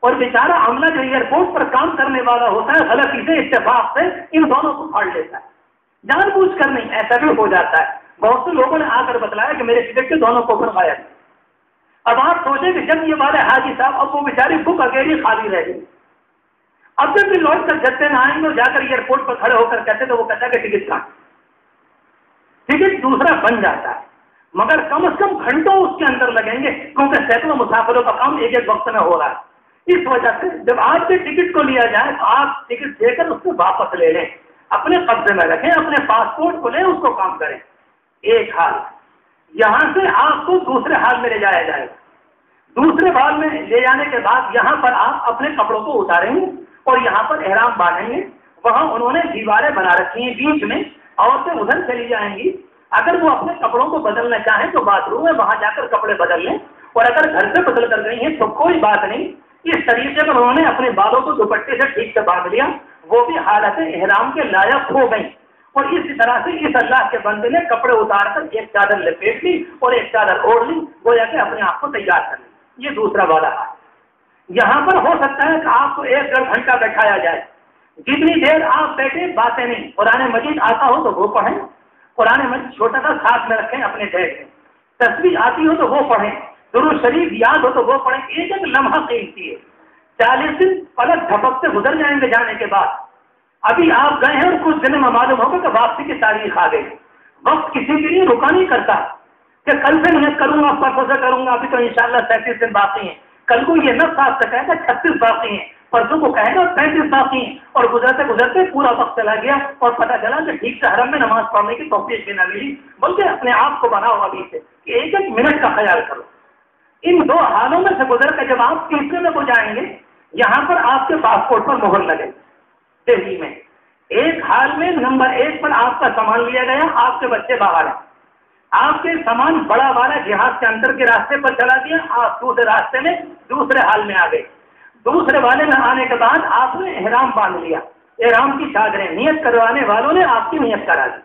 اور بیچارہ عملہ جو ایئرپورٹ پر کام کرنے والا ہوتا ہے غلطی سے اتفاق سے ان دونوں کو پھاڑ لیتا ہے, جان بوجھ کر نہیں, ایسا بھی ہو جاتا ہے. بہت سے لوگوں نے آ کر بتلایا کہ میرے ٹکٹ کے دونوں کوپن غائب ہیں. اب آپ سوچیں کہ جب یہ والے حاجی صاحب, اب وہ بیچاری بک اکیلی خالی رہ گئی. اب جب بھی لوٹ کر جتے نہ آئیں گے جا کر ایئرپورٹ پر کھڑے ہو کر کہتے تو وہ کہتا ہے کہ ٹکٹ کہاں, ٹکٹ دوسرا بن جاتا ہے, مگر کم از کم گھنٹوں اس کے اندر لگیں گے کیونکہ سینکڑوں مسافروں کا کام ایک وقت میں ہو رہا ہے. اس وجہ سے جب آپ کے ٹکٹ کو لیا جائے تو آپ ٹکٹ دے کر اس کو واپس لے لیں, اپنے قبضے میں رکھیں, اپنے پاسپورٹ کو لیں, اس کو کام کریں. ایک حال, یہاں سے آپ کو دوسرے حال میں لے جایا جائے گا. دوسرے حال میں لے جانے کے بعد یہاں پر آپ اپنے کپڑوں کو اتاریں گے اور یہاں پر احرام باندھیں گے. وہاں انہوں نے دیواریں بنا رکھی ہیں بیچ میں, عورتیں ادھر چلی جائیں گی. اگر وہ اپنے کپڑوں کو بدلنا چاہیں تو باتھ روم ہے, وہاں جا کر کپڑے بدل لیں, اور اگر گھر سے بدل کر گئی ہیں تو کوئی بات نہیں. اس طریقے پر انہوں نے اپنے بالوں کو دوپٹے سے ٹھیک سے باندھ لیا, وہ بھی حالت احرام کے لائق ہو گئی. اور اسی طرح سے اس اللہ کے بندے نے کپڑے اتار کر ایک چادر لپیٹ لی اور ایک چادر اوڑھ لی, گویا کہ اپنے آپ کو تیار کر لی. یہ دوسرا والا ہے. یہاں پر ہو سکتا ہے کہ آپ کو 1-1.5 گھنٹہ بیٹھایا جائے, جتنی دیر آپ بیٹھے باتیں نہیں. قرآن مجید آتا ہو تو وہ پڑھیں, قرآن مجید چھوٹا سا ساتھ میں رکھیں اپنے بیگ میں. تصویر آتی ہو تو وہ پڑھیں, درود شریف یاد ہو تو وہ پڑھیں. ایک ایک لمحہ قیمتی ہے. 40 دن پلک جھپکتے گزر جائیں گے جانے کے بعد. ابھی آپ گئے ہیں اور کچھ دن میں معلوم ہوگا کہ واپسی کی تاریخ آ گئی. وقت کسی کے لیے رکا نہیں کرتا کہ کل سے میں کروں گا, پرسوں سے کروں گا, ابھی تو انشاءاللہ 37 دن باقی ہیں. کل کو یہ نفس آپ سے کہے گا 36 باقی ہیں, پرسوں کو کہے گا 35 باقی ہیں, اور گزرتے گزرتے پورا وقت چلا گیا اور پتہ چلا کہ ٹھیک سے حرم میں نماز پڑھنے کی توفیق بھی نہ ملی. بلکہ اپنے آپ کو بناؤ ابھی سے کہ 1-1 منٹ کا خیال کرو. ان 2 حالوں میں سے گزر کر جب آپ تیسرے میں کو جائیں گے, یہاں پر آپ کے پاسپورٹ پر مہر لگے دہلی میں. ایک حال میں نمبر 1 پر آپ کا سامان لیا گیا, آپ کے بچے باہر ہیں, آپ کے سامان بڑا والا جہاز کے اندر کے راستے پر چلا دیا, آپ دوسرے راستے میں دوسرے حال میں آ گئے. دوسرے والے میں آنے کے بعد آپ نے احرام باندھ لیا, احرام کی چادریں, نیت کروانے والوں نے آپ کی نیت کرا دی.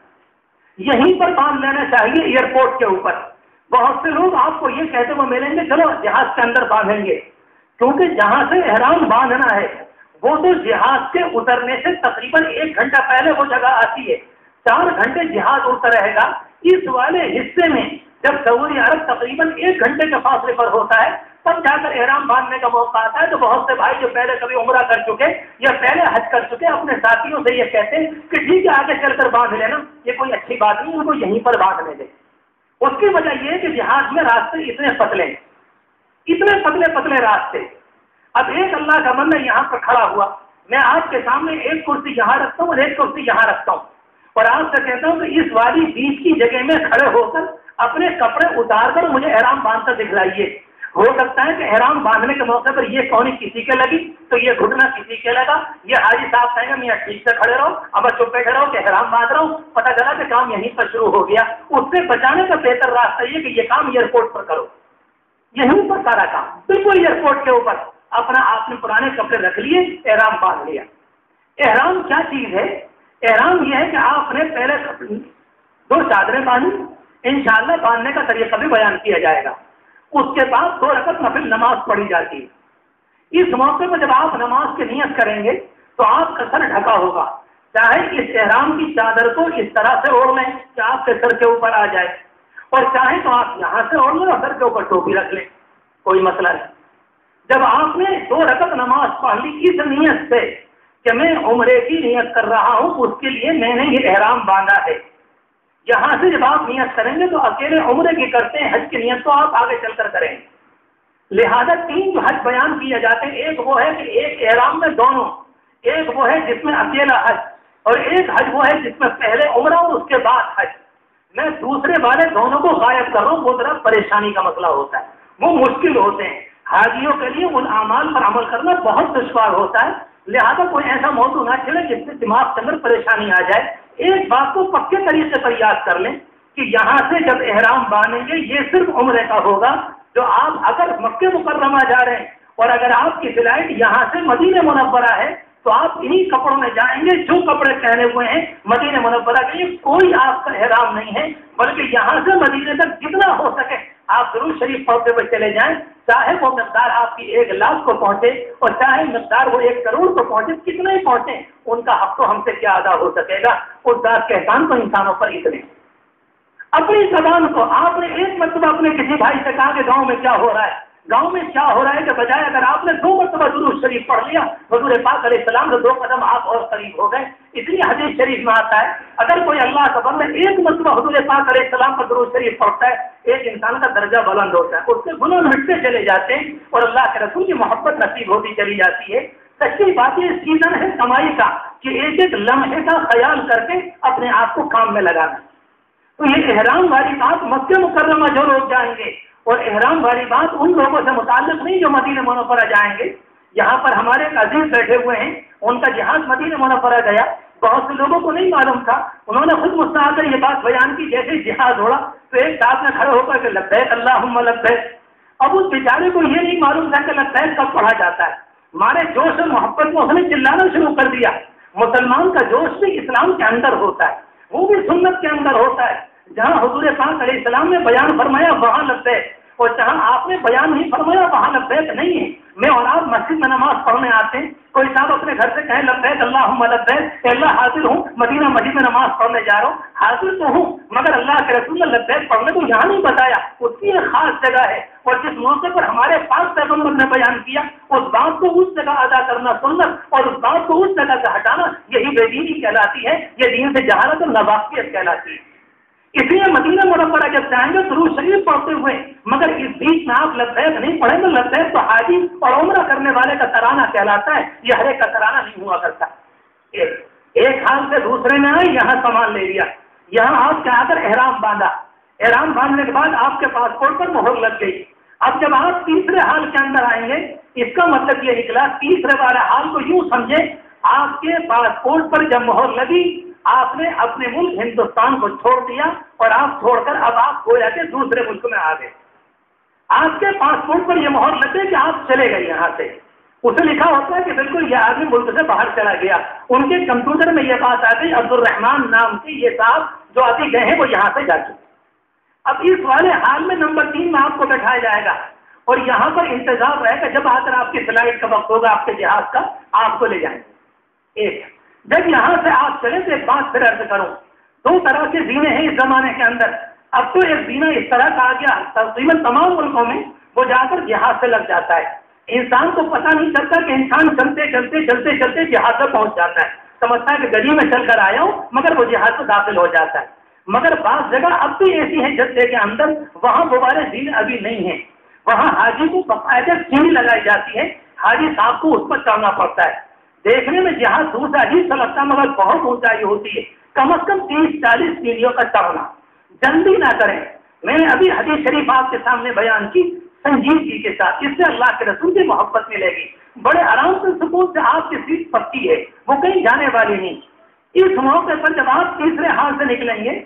یہیں پر باندھ لینا چاہیے ایئرپورٹ کے اوپر. بہت سے لوگ آپ کو یہ کہتے ہوئے ملیں گے چلو جہاز کے اندر باندھیں گے, کیونکہ جہاں سے احرام باندھنا ہے وہ تو جہاز کے اترنے سے تقریباً 1 گھنٹہ پہلے وہ جگہ آتی ہے. 4 گھنٹے جہاز اڑتا رہے گا. اس والے حصے میں جب سعودی عرب تقریباً 1 گھنٹے کے فاصلے پر ہوتا ہے تب جا کر احرام باندھنے کا موقع آتا ہے. تو بہت سے بھائی جو پہلے کبھی عمرہ کر چکے یا پہلے حج کر چکے اپنے ساتھیوں سے یہ کہتے ہیں کہ ٹھیک ہے آگے چل کر باندھ لینا, یہ کوئی اچھی بات نہیں, ان کو یہیں پر باندھنے دیں. اس کی وجہ یہ ہے کہ جہاز میں راستے اتنے پتلے راستے. اب ایک اللہ کا بندہ یہاں پر کھڑا ہوا, میں آپ کے سامنے ایک کرسی یہاں رکھتا ہوں اور ایک کرسی یہاں رکھتا ہوں, اور آپ سے کہتا ہوں کہ اس والی بیچ کی جگہ میں کھڑے ہو کر اپنے کپڑے اتار کر مجھے احرام باندھ کر دکھلائیے. ہو سکتا ہے کہ احرام باندھنے کے موقع پر یہ کونی کسی کے لگی تو یہ گھٹنا کسی کے لگا, یہ حاجی صاحب کہیں گے میں ٹھیک سے کھڑے رہو, اب چپ بیٹھے رہو کہ احرام باندھ رہا ہوں. پتہ چلا کہ کام یہیں پر شروع ہو گیا. اس سے بچانے کا بہتر راستہ یہ کہ یہ کام ایئرپورٹ پر کرو, یہیں پر سارا کام بالکل ایئرپورٹ کے اوپر. اپنا آپ نے پرانے کپڑے رکھ لیے, احرام باندھ لیا. احرام کیا چیز ہے؟ احرام یہ ہے کہ آپ نے پہلے 2 چادریں باندھی, انشاءاللہ باندھنے کا طریقہ بھی بیان کیا جائے گا. اس کے بعد 2 رکعت نفل نماز پڑھی جاتی ہے۔ اس موقع پر جب آپ نماز کی نیت کریں گے تو آپ کا سر ڈھکا ہوگا، چاہے اس احرام کی چادر کو اس طرح سے اوڑھ لیں کہ آپ کے سر کے اوپر آ جائے، اور چاہے تو آپ یہاں سے اوڑھ لیں اور سر کے اوپر ٹوپی رکھ لیں، کوئی مسئلہ نہیں۔ جب آپ نے 2 رکعت نماز پڑھ لی اس نیت سے کہ میں عمرے کی نیت کر رہا ہوں، اس کے لیے میں نے یہ احرام باندھا ہے، یہاں سے جب آپ نیت کریں گے تو اکیلے عمرے کی کرتے ہیں، حج کی نیت تو آپ آگے چل کر کریں گے۔ لہذا 3 جو حج بیان کیے جاتے ہیں، ایک وہ ہے کہ ایک احرام میں دونوں، ایک وہ ہے جس میں اکیلا حج، اور ایک حج وہ ہے جس میں پہلے عمرہ اور اس کے بعد حج۔ میں دوسرے والے دونوں کو غائب کر رہا ہوں، وہ ذرا پریشانی کا مسئلہ ہوتا ہے، وہ مشکل ہوتے ہیں، حاجیوں کے لیے ان اعمال پر عمل کرنا بہت دشوار ہوتا ہے۔ لہذا کوئی ایسا موضوع نہ چلے جس سے دماغ کے اندر پریشانی آ جائے۔ ایک بات کو پکے طریقے پر یاد کر لیں کہ یہاں سے جب احرام باندھیں گے یہ صرف عمرے کا ہوگا، جو آپ اگر مکہ مکرمہ جا رہے ہیں اور اگر آپ کی فلائٹ یہاں سے مدینہ منورہ ہے تو آپ انہی کپڑوں میں جائیں گے جو کپڑے پہنے ہوئے ہیں مدینہ منورہ کے لیے، کوئی آپ کا احرام نہیں ہے، بلکہ یہاں سے مدینہ تک جتنا ہو سکے آپ درود شریف پڑھتے ہوئے چلے جائیں، چاہے وہ مقدار آپ کی 1 لاکھ کو پہنچے اور چاہے مقدار وہ 1 کروڑ کو پہنچے، کتنے ہی پہنچے، ان کا حق تو ہم سے کیا ادا ہو سکے گا، اس ذات کے احسان تو انسانوں پر اتنے۔ اپنی زبان کو آپ نے ایک مرتبہ اپنے کسی بھائی سے کہا کہ گاؤں میں کیا ہو رہا ہے، گاؤں میں کیا ہو رہا ہے، کہ بجائے اگر آپ نے 2 مرتبہ درود شریف پڑھ لیا حضور پاک علیہ السلام سے 2 قدم آپ اور قریب ہو گئے۔ اس لیے حدیث شریف میں آتا ہے اگر کوئی اللہ کا بندہ 1 مرتبہ حضور پاک علیہ السلام پر درود شریف پڑھتا ہے، ایک انسان کا درجہ بلند ہوتا ہے، اس کے گناہ مٹتے چلے جاتے ہیں اور اللہ کے رسول کی محبت نصیب ہوتی چلی جاتی ہے۔ سچی بات یہ سیزن ہے کمائی کا کہ ایک ایک لمحے کا خیال کر کے اپنے آپ کو کام میں لگانا۔ تو یہ احرام والی بات مکہ مکرمہ جو لوگ جائیں گے، اور احرام والی بات ان لوگوں سے متعلق نہیں جو مدینہ منورہ جائیں گے۔ یہاں پر ہمارے ایک عزیز بیٹھے ہوئے ہیں، ان کا جہاز مدینہ منورہ گیا، بہت سے لوگوں کو نہیں معلوم تھا، انہوں نے خود مجھ سے آ کر یہ بات بیان کی، جیسے جہاز اڑا تو ایک ساتھ میں کھڑے ہو کر کے لبیک اللہم لبیک۔ اب اس بیچارے کو یہ نہیں معلوم تھا کہ لبیک کب پڑھا جاتا ہے، ہمارے جوش اور محبت میں اس نے چلانا شروع کر دیا۔ مسلمان کا جوش بھی اسلام کے اندر ہوتا ہے، وہ بھی سنت کے اندر ہوتا ہے، جہاں حضور پاک علیہ السلام نے بیان فرمایا وہاں لبیک، اور جہاں آپ نے بیان نہیں فرمایا وہاں لبیک نہیں ہے۔ میں اور آپ مسجد میں نماز پڑھنے آتے ہیں، کوئی صاحب اپنے گھر سے کہیں لبیک اللہم لبیک، اللہ حاضر ہوں مدینہ مسجد میں نماز پڑھنے جا رہا ہوں، حاضر تو ہوں مگر اللہ کے رسول نے لبیک پڑھنے کو یہاں نہیں بتایا، اس کی ایک خاص جگہ ہے، اور جس موقع پر ہمارے پاک پیغمبر نے بیان کیا اس بات کو اس جگہ ادا کرنا سنت، اور اس بات کو اس جگہ سے ہٹانا یہی بے دینی کہلاتی ہے، یہ دین سے جہالت اور ناواقفیت کہلاتی ہے۔ اس لیے مدینہ منورہ جب جائیں گے درود شریف پڑھتے ہوئے، مگر اس بیچ میں آپ لبیک نہیں پڑھیں گے، لبیک تو حاجی اور عمرہ کرنے والے کا ترانہ کہلاتا ہے، یہ ہر ایک کا ترانہ نہیں ہوا کرتا۔ ایک حال سے دوسرے میں آئے، یہاں سامان لے لیا، یہاں آپ کے آ کر احرام باندھا، احرام باندھنے کے بعد آپ کے پاسپورٹ پر مہر لگ گئی۔ اب جب آپ تیسرے حال کے اندر آئیں گے، اس کا مطلب یہ نکلا تیسرے والے حال کو یوں سمجھے، آپ کے پاسپورٹ پر جب مہر لگی آپ نے اپنے ملک ہندوستان کو چھوڑ دیا، اور آپ چھوڑ کر اب آپ گویا کے دوسرے ملک میں آ گئے۔ آپ کے پاسپورٹ پر یہ مہر لگے کہ آپ چلے گئے یہاں سے، اسے لکھا ہوتا ہے کہ بالکل یہ آدمی ملک سے باہر چلا گیا۔ ان کے کمپیوٹر میں یہ بات آ گئی عبد الرحمان نام کے یہ صاحب جو ابھی گئے ہیں وہ یہاں سے جا چکے۔ اب اس والے حال میں نمبر 3 میں آپ کو بٹھایا جائے گا، اور یہاں پر انتظار رہے گا جب آ کر آپ کی فلائٹ کا وقت ہوگا آپ کے جہاز کا، آپ کو لے جائیں گے۔ ایک جب یہاں سے آپ چلے تو ایک بات پھر عرض کروں، 2 طرح کے زینے ہیں اس زمانے کے اندر۔ اب تو ایک زینہ اس طرح کا آ گیا تقریباً تمام ملکوں میں، وہ جا کر جہاز سے لگ جاتا ہے، انسان کو پتہ نہیں چلتا کہ انسان چلتے چلتے چلتے چلتے جہاز سے پہنچ جاتا ہے، سمجھتا ہے کہ گلی میں چل کر آیا ہوں، مگر وہ جہاز سے داخل ہو جاتا ہے۔ مگر بعض جگہ اب بھی ایسی ہیں جدے کے اندر وہاں دوبارہ زین ابھی نہیں ہے، وہاں حاجی کو باقاعدہ سیڑھی لگائی جاتی ہے، حاجی صاحب کو اس پر چڑھنا پڑتا ہے۔ دیکھنے میں جہاز دوسرا عجیب سا لگتا ہے مگر بہت اونچائی ہوتی ہے، کم از کم 30-40 سیڑھیوں کا چڑھنا۔ جلدی نہ کریں، میں نے ابھی حدیث شریف آپ کے سامنے بیان کی سنجیدگی کے ساتھ، اس سے اللہ کے رسول کی محبت ملے گی، بڑے آرام سے سکون سے آپ کی سیٹ پکی ہے، وہ کہیں جانے والی نہیں۔ اس موقع پر جب آپ تیسرے ہاتھ سے نکلیں گے،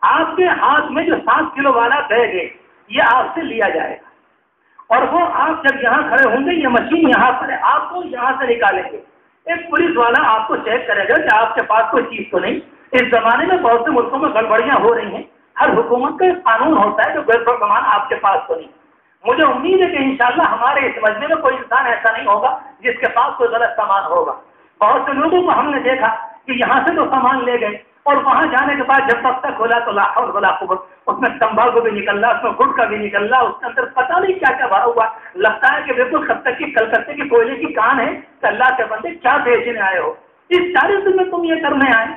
آپ کے ہاتھ میں جو 7 کلو والا بیگ ہے یہ آپ سے لیا جائے گا، اور وہ آپ جب یہاں کھڑے ہوں گے یہ مشین یہاں پر ہے، آپ کو یہاں سے نکالیں گے، ایک پولیس والا آپ کو چیک کرے گا کہ آپ کے پاس کوئی چیز تو نہیں۔ اس زمانے میں بہت سے ملکوں میں گڑبڑیاں ہو رہی ہیں، ہر حکومت کا ایک قانون ہوتا ہے جو غیر سامان آپ کے پاس تو نہیں۔ مجھے امید ہے کہ انشاءاللہ ہمارے اس مجمع میں کوئی انسان ایسا نہیں ہوگا جس کے پاس کوئی غلط سامان ہوگا. بہت سے لوگوں کو ہم نے دیکھا کہ یہاں سے تو سامان لے گئے اور وہاں جانے کے بعد جب بکسا کھولا تو لا حول ولا قوت، اس میں تمباکو بھی نکل رہا، اس میں گٹکا بھی نکل رہا، اس کے اندر پتہ نہیں کیا کیا بھرا ہوا. لگتا ہے کہ بالکل خط تک کی کلکتے کی کوئلے کی کان ہے کہ اللہ کے بندے کیا بیچنے آئے ہو، اس 40 دن میں تم یہ کرنے آئے.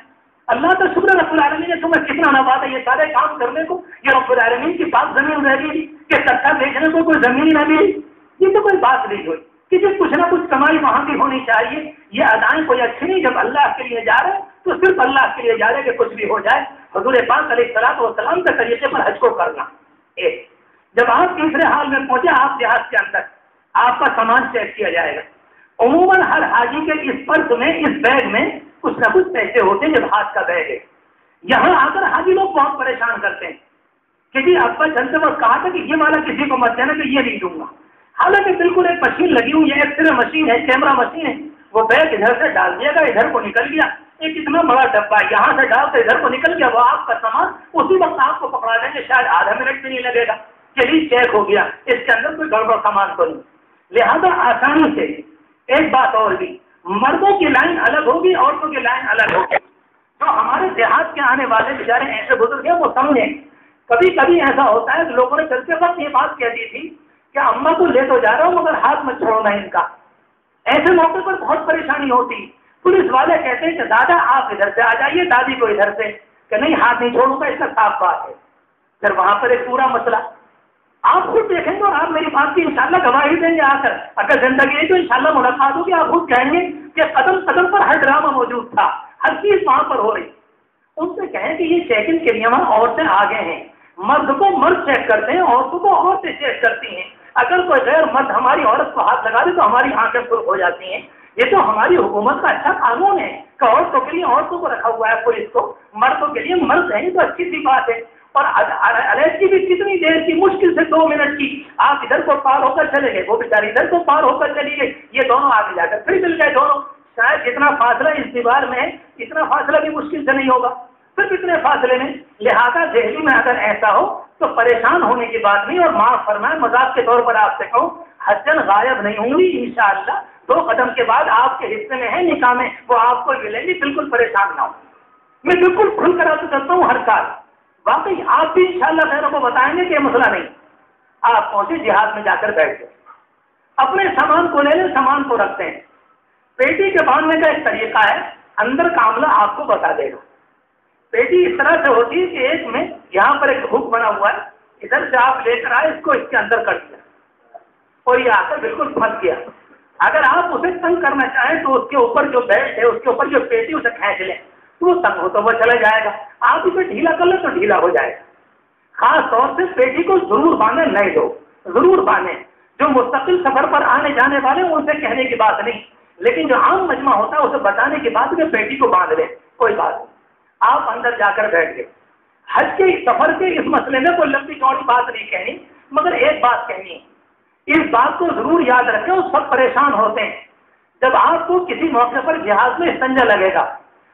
اللہ کا شکر رب العالمین نے تمہیں کتنا نوازا یہ سارے کام کرنے کو. یہ رب العالمین کی بات زمین رہ گئی کہ کٹا بیچنے کو کوئی زمین نہ ملی، یہ تو کوئی بات نہیں ہوئی کہ جب کچھ نہ کچھ کمائی وہاں کی ہونی چاہیے. یہ ادائیں کوئی اچھی نہیں، جب اللہ کے لیے جا رہے تو صرف اللہ کے لیے جا رہے کہ کچھ بھی ہو جائے. حضور پاک علیہ الصلوۃ والسلام کے طریقے پر حج کو کرنا. ایک جب آپ تیسرے حال میں پہنچے، آپ جہاز کے اندر آپ کا سامان چیک کیا جائے گا. عموماً ہر حاجی کے اس پرس میں، اس بیگ میں کچھ نہ کچھ پیسے ہوتے ہیں. جب ہاتھ کا بیگ ہے، یہاں آ کر حاجی لوگ بہت پریشان کرتے ہیں کہ جی ابا چلتے وقت کہا تھا کہ یہ والا کسی کو مت دینا کہ یہ نہیں دوں گا. حالانکہ بالکل ایک مشین لگی ہوئی ہے، ایکس رے مشین ہے، کیمرہ مشین ہے. وہ بیگ ادھر سے ڈال دیا گا، ادھر کو نکل گیا. ایک اتنا بڑا ڈبہ یہاں سے ڈال کے ادھر کو نکل گیا، وہ آپ کا سامان اسی وقت آپ کو پکڑا دیں گے، شاید آدھا منٹ بھی نہیں لگے گا. چلیے چیک ہو گیا، اس کے اندر کوئی گڑبڑ سامان تو نہیں. لہذا آسانی سے. ایک بات اور بھی، مردوں کی لائن الگ ہوگی، عورتوں کی لائن الگ ہوگی. جو ہمارے دیہات کے آنے والے بیچارے ایسے بزرگ ہیں وہ سمجھیں. کبھی کبھی ایسا ہوتا ہے کہ لوگوں نے چلتے وقت یہ بات کہہ دی تھی کہ اماں کو لے تو جا رہا ہوں مگر ہاتھ مت چھوڑنا ان کا. ایسے موقع پر بہت پریشانی ہوتی. پولیس والے کہتے ہیں کہ دادا آپ ادھر سے آ جائیے، دادی کو ادھر سے، کہ نہیں ہاتھ نہیں چھوڑوں گا، اس کا صاف بات ہے. پھر وہاں پر ایک پورا مسئلہ آپ خود دیکھیں گے اور آپ میری بات کی انشاءاللہ گواہی دیں گے. آ کر اگر زندگی ہے تو انشاءاللہ ملاقات ہوگی، آپ خود کہیں گے کہ قدم قدم پر ہر ڈرامہ موجود تھا، ہر چیز وہاں پر ہو رہی. ان سے کہیں کہ یہ چیکنگ کے لیے وہاں عورتیں آگے ہیں، مرد کو مرد چیک کرتے ہیں، عورتوں کو عورتیں چیک کرتی ہیں. اگر کوئی غیر مرد ہماری عورت کو ہاتھ لگا دے تو ہماری آنکھیں سرخ ہو جاتی ہیں. یہ تو ہماری حکومت کا اچھا قانون ہے کہ عورتوں کے لیے عورتوں کو رکھا ہوا ہے، پولیس کو مردوں کے لیے مرد ہے. یہ تو اچھی سی بات ہے. اور علیحدگی بھی کتنی دیر کی، مشکل سے 2 منٹ کی. آپ ادھر کو پار ہو کر چلے گئے، وہ بیچاری ادھر کو پار ہو کر چلی گئی، یہ دونوں آگے جا کر پھر مل گئے دونوں. شاید جتنا فاصلہ اس دیوار میں ہے اتنا فاصلہ بھی مشکل سے نہیں ہوگا، صرف اتنے فاصلے میں. لہٰذا دہلی میں اگر ایسا ہو تو پریشان ہونے کی بات نہیں. اور معاف فرمائیں، مذاق کے طور پر آپ سے کہوں، حجن غائب نہیں ہوں گی انشاءاللہ. 2 قدم کے بعد آپ کے حصے میں ہے نکاح میں، وہ آپ کو ملیں گی. بالکل پریشان نہ ہو. میں بالکل کھل کر آپ سے چلتا ہوں ہر سال. واقعی آپ بھی انشاءاللہ غیروں کو بتائیں گے کہ یہ مسئلہ نہیں. آپ پہنچے جہاز میں جا کر بیٹھ گئے، اپنے سامان کو لے لیں، سامان کو رکھتے ہیں. پیٹی کے باندھنے کا ایک طریقہ ہے، اندر کا عملہ آپ کو بتا دے گا. پیٹی اس طرح سے ہوتی ہے کہ ایک میں یہاں پر ایک ہک بنا ہوا ہے، ادھر سے آپ لے کر آئے، اس کو اس کے اندر کر دیا اور یہ آ کر بالکل پھنس گیا. اگر آپ اسے تنگ کرنا چاہیں تو اس کے اوپر جو بیلٹ ہے، اس کے اوپر جو پیٹی، اسے کھینچ لیں تو وہ تنگ ہو تو وہ چلا جائے گا. آپ اسے ڈھیلا کر لیں تو ڈھیلا ہو جائے گا. خاص طور سے پیٹی کو ضرور باندھیں، نئے لوگ ضرور باندھیں. جو مستقل سفر پر آنے جانے والے ان سے کہنے کی بات نہیں، لیکن جو عام مجمع ہوتا ہے اسے بتانے کی بات کہ پیٹی کو باندھ لیں، کوئی بات نہیں. آپ اندر جا کر بیٹھ گئے. حج کے سفر کے اس مسئلے میں کوئی لمبی چوڑی بات نہیں کہنی، مگر ایک بات کہنی ہے. اس بات کو ضرور یاد رکھیں، اس وقت پریشان ہوتے ہیں جب آپ کو کسی موقع پر جہاز میں استنجا لگے گا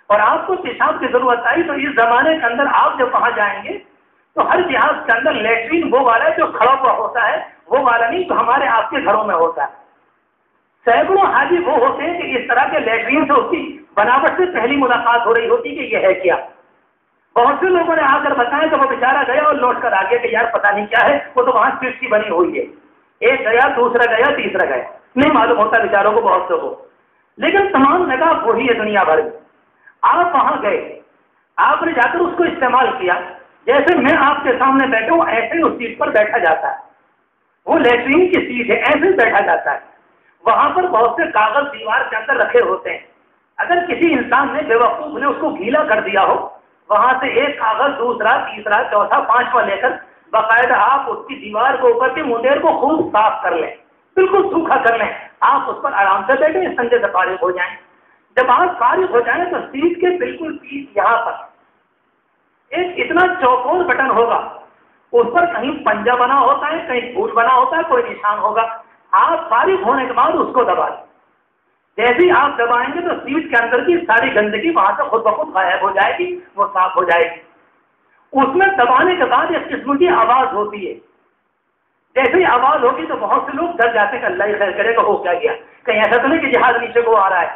اور آپ کو پیشاب کی ضرورت آئی. تو اس زمانے کے اندر آپ جب وہاں جائیں گے تو ہر جہاز کے اندر لیٹرین وہ والا ہے جو کھڑا ہوا ہوتا ہے، وہ والا نہیں جو ہمارے آپ کے گھروں میں ہوتا ہے. سینکڑوں حاجی وہ ہوتے ہیں کہ اس طرح کے لیٹرین سے اس کی بناوٹ سے پہلی ملاقات ہو رہی ہوتی کہ یہ ہے کیا. بہت سے لوگوں نے آ کر بتایا کہ وہ بیچارہ گیا اور لوٹ کر آ گیا کہ یار پتہ نہیں کیا ہے، وہ تو وہاں سیٹ کی بنی ہوئی ہے. ایک گیا، دوسرا گیا، تیسرا گیا، نہیں معلوم ہوتا بیچاروں کو بہت سے کو. لیکن تمام جگہ وہی ہے دنیا بھر میں. آپ وہاں گئے، آپ نے جا کر اس کو استعمال کیا. جیسے میں آپ کے سامنے بیٹھا ہوں ایسے ہی اس سیٹ پر بیٹھا جاتا ہے. وہ لیٹرین کی سیٹ ہے، ایسے ہی بیٹھا جاتا ہے. وہاں پر بہت سے کاغذ دیوار کے اندر رکھے ہوتے ہیں. اگر کسی انسان نے بے وقوف نے اس کو گیلا کر دیا ہو، وہاں سے ایک کاغذ، دوسرا، تیسرا، چوتھا، 5واں لے کر باقاعدہ آپ اس کی دیوار کو، اوپر کے منڈیر کو خوب صاف کر لیں، بالکل سوکھا کر لیں. آپ اس پر آرام سے بیٹھیں، استنجے سے فارغ ہو جائیں. جب آپ فارغ ہو جائیں تو سیٹ کے بالکل پیچھے یہاں پر ایک اتنا چوکور بٹن ہوگا، اس پر کہیں پنجہ بنا ہوتا ہے، کہیں پھول بنا ہوتا ہے، کوئی نشان ہوگا. آپ فارغ ہونے کے بعد اس کو دبا دیں. جیسے ہی آپ دبائیں گے تو سیٹ کے اندر کی ساری گندگی وہاں سے خود بخود غائب ہو جائے گی، وہ صاف ہو جائے گی. اس میں دبانے کے بعد ایک قسم کی آواز ہوتی ہے. جیسے ہی آواز ہوگی تو بہت سے لوگ ڈر جاتے کہ اللہ ہی خیر کرے گا، ہو کیا گیا، کہیں ایسا تو نہیں کہ جہاز نیچے کو آ رہا ہے.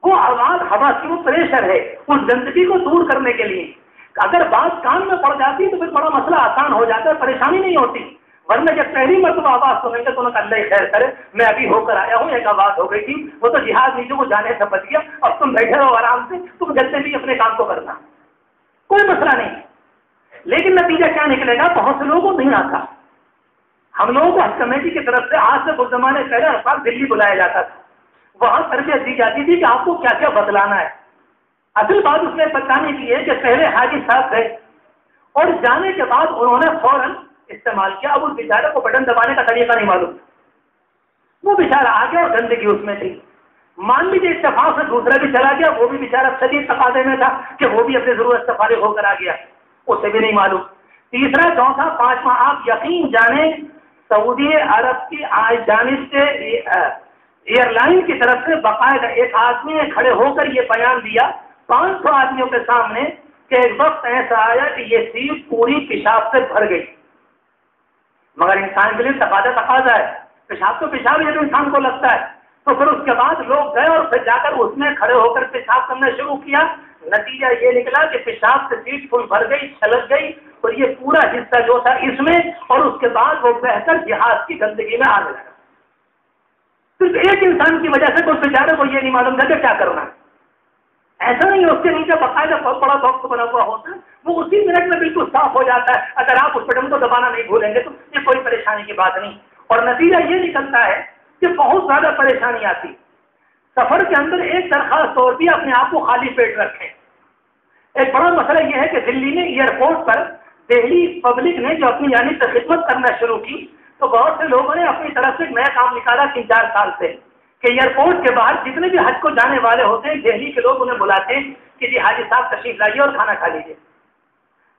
وہ آواز ہوا کی، وہ پریشر ہے اس گندگی کو دور کرنے کے لیے. اگر بات کان میں پڑ جاتی تو پھر بڑا مسئلہ آسان ہو جاتا ہے، پریشانی نہیں ہوتی. ورنہ جب پہلی مرتبہ آواز سنیں گے تو انہوں نے اللہ ہی خیر کرے، میں ابھی ہو کر آیا ہوں، ایک آواز ہو گئی تھی، وہ تو جہاز نیچے کو جانے سے بچ گیا، اب تم بیٹھے رہو آرام سے، تم جلدی بھی اپنے کام کو کرنا، کوئی مسئلہ نہیں. لیکن نتیجہ کیا نکلے گا؟ بہت سے لوگوں کو نہیں آتا. ہم لوگوں کو حج کمیٹی کی طرف سے آج سے کچھ زمانے پہلے ہر سال دلی بلایا جاتا تھا، وہاں تربیت دی جاتی تھی کہ آپ کو کیا کیا بتلانا ہے. اصل بات اس میں بتانے کی ہے کہ پہلے حاجی صاحب گئے اور جانے کے بعد انہوں نے فوراً استعمال کیا. اب اس بیچارے کو بٹن دبانے کا طریقہ نہیں معلوم، وہ بیچارہ آ گیا اور گندگی اس میں تھی. مان لیجیے اتفاق سے دوسرا بھی چلا گیا، وہ بھی بیچارہ شدید تقاضے میں تھا کہ وہ بھی اپنی ضرورت سے فارغ ہو کر آ گیا، اسے بھی نہیں معلوم. تیسرا، چوتھا، پانچواں، آپ یقین جانیں سعودی عرب کی جانب سے ایئر لائن کی طرف سے باقاعدہ ایک آدمی نے کھڑے ہو کر یہ بیان دیا 500 آدمیوں کے سامنے کہ ایک وقت ایسا آیا کہ یہ سیٹ پوری پیشاب سے بھر گئی. مگر انسان کے لیے تقاضا ہے، پیشاب تو پیشاب یہ تو انسان کو لگتا ہے. تو پھر اس کے بعد لوگ گئے اور پھر جا کر اس میں کھڑے ہو کر پیشاب کرنا شروع کیا. نتیجہ یہ نکلا کہ پیشاب سے سیٹ فل بھر گئی، چھلک گئی اور یہ پورا حصہ جو تھا اس میں، اور اس کے بعد وہ بہ کر جہاز کی گندگی میں آنے لگا. صرف ایک انسان کی وجہ سے تو بیچارے کو یہ نہیں معلوم تھا کہ کیا کرنا ہے. ایسا نہیں ہے اس کے نیچے باقاعدہ بہت بڑا باکس بنا ہوا ہوتا ہے، وہ اسی منٹ میں بالکل صاف ہو جاتا ہے. اگر آپ اس بٹن کو دبانا نہیں بھولیں گے تو یہ کوئی پریشانی کی بات نہیں. اور نتیجہ یہ نکلتا ہے کہ بہت زیادہ پریشانی آتی. سفر کے اندر ایک درخواست اور بھی اپنے آپ کو خالی پیٹ رکھیں. ایک بڑا مسئلہ یہ ہے کہ دلی میں ایئرپورٹ پر دہلی پبلک نے جو اپنی جانب سے خدمت کرنا شروع کی تو بہت سے لوگوں نے اپنی طرف سے ایک نیا کام نکالا 3-4 سال سے کہ ایئرپورٹ کے باہر جتنے بھی حج کو جانے والے ہوتے ہیں دہلی کے لوگ انہیں بلاتے ہیں کہ جی حاجی صاحب تشریف لائیے اور کھانا کھا لیجیے.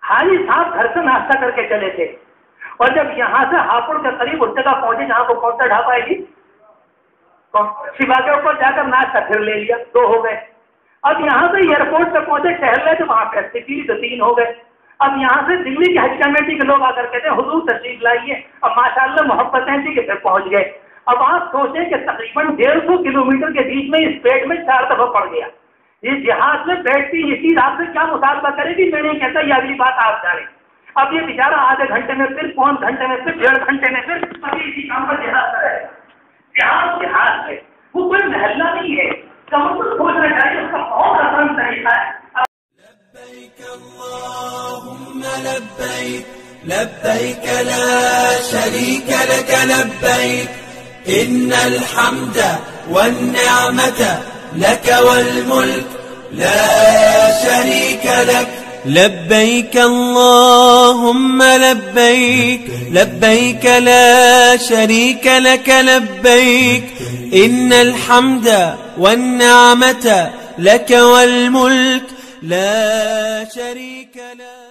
حاجی صاحب گھر سے ناشتہ کر کے چلے تھے اور جب یہاں سے ہاپوڑ کے قریب اس جگہ پہنچے جہاں کو کون سا ڈھابا ہے جی شیوا کے اوپر جا کر ناشتہ پھر لے لیا، 2 ہو گئے. اب یہاں سے ایئرپورٹ پہ پہنچے ٹہل رہے تو وہاں پہ 3 ہو گئے. اب یہاں سے دلی کی حج کمیٹی کے لوگ آ کر کہتے ہیں حضور تشریف لائیے، اب ماشاءاللہ محبتیں تھی کہ پھر پہنچ گئے. اب آپ سوچیں کہ تقریباً 150 کلومیٹر کے بیچ میں اس پیٹ میں 4 دفعہ پڑ گیا. یہ جہاز میں بیٹھتی یہ چیز آپ سے کیا مطالبہ کرے گی میں نہیں کہتا، یہ اگلی بات آپ جانیں. اب یہ بیچارہ آدھے گھنٹے میں پھر 1 گھنٹے میں پھر 1.5 گھنٹے میں پھر ابھی اسی کام پر جہاز رہے گا. جہاز ہے وہ کوئی محلہ نہیں ہے، سوچنا چاہیے اس کا بہت آسان طریقہ ہے.
لبيك اللهم لبيك لبيك لا شريك لك لبيك إن الحمد والنعمة لك والملك لا شريك لك. لبيك اللهم لبيك لبيك لا شريك لك لبيك إن الحمد والنعمة لك والملك لا شريك لك.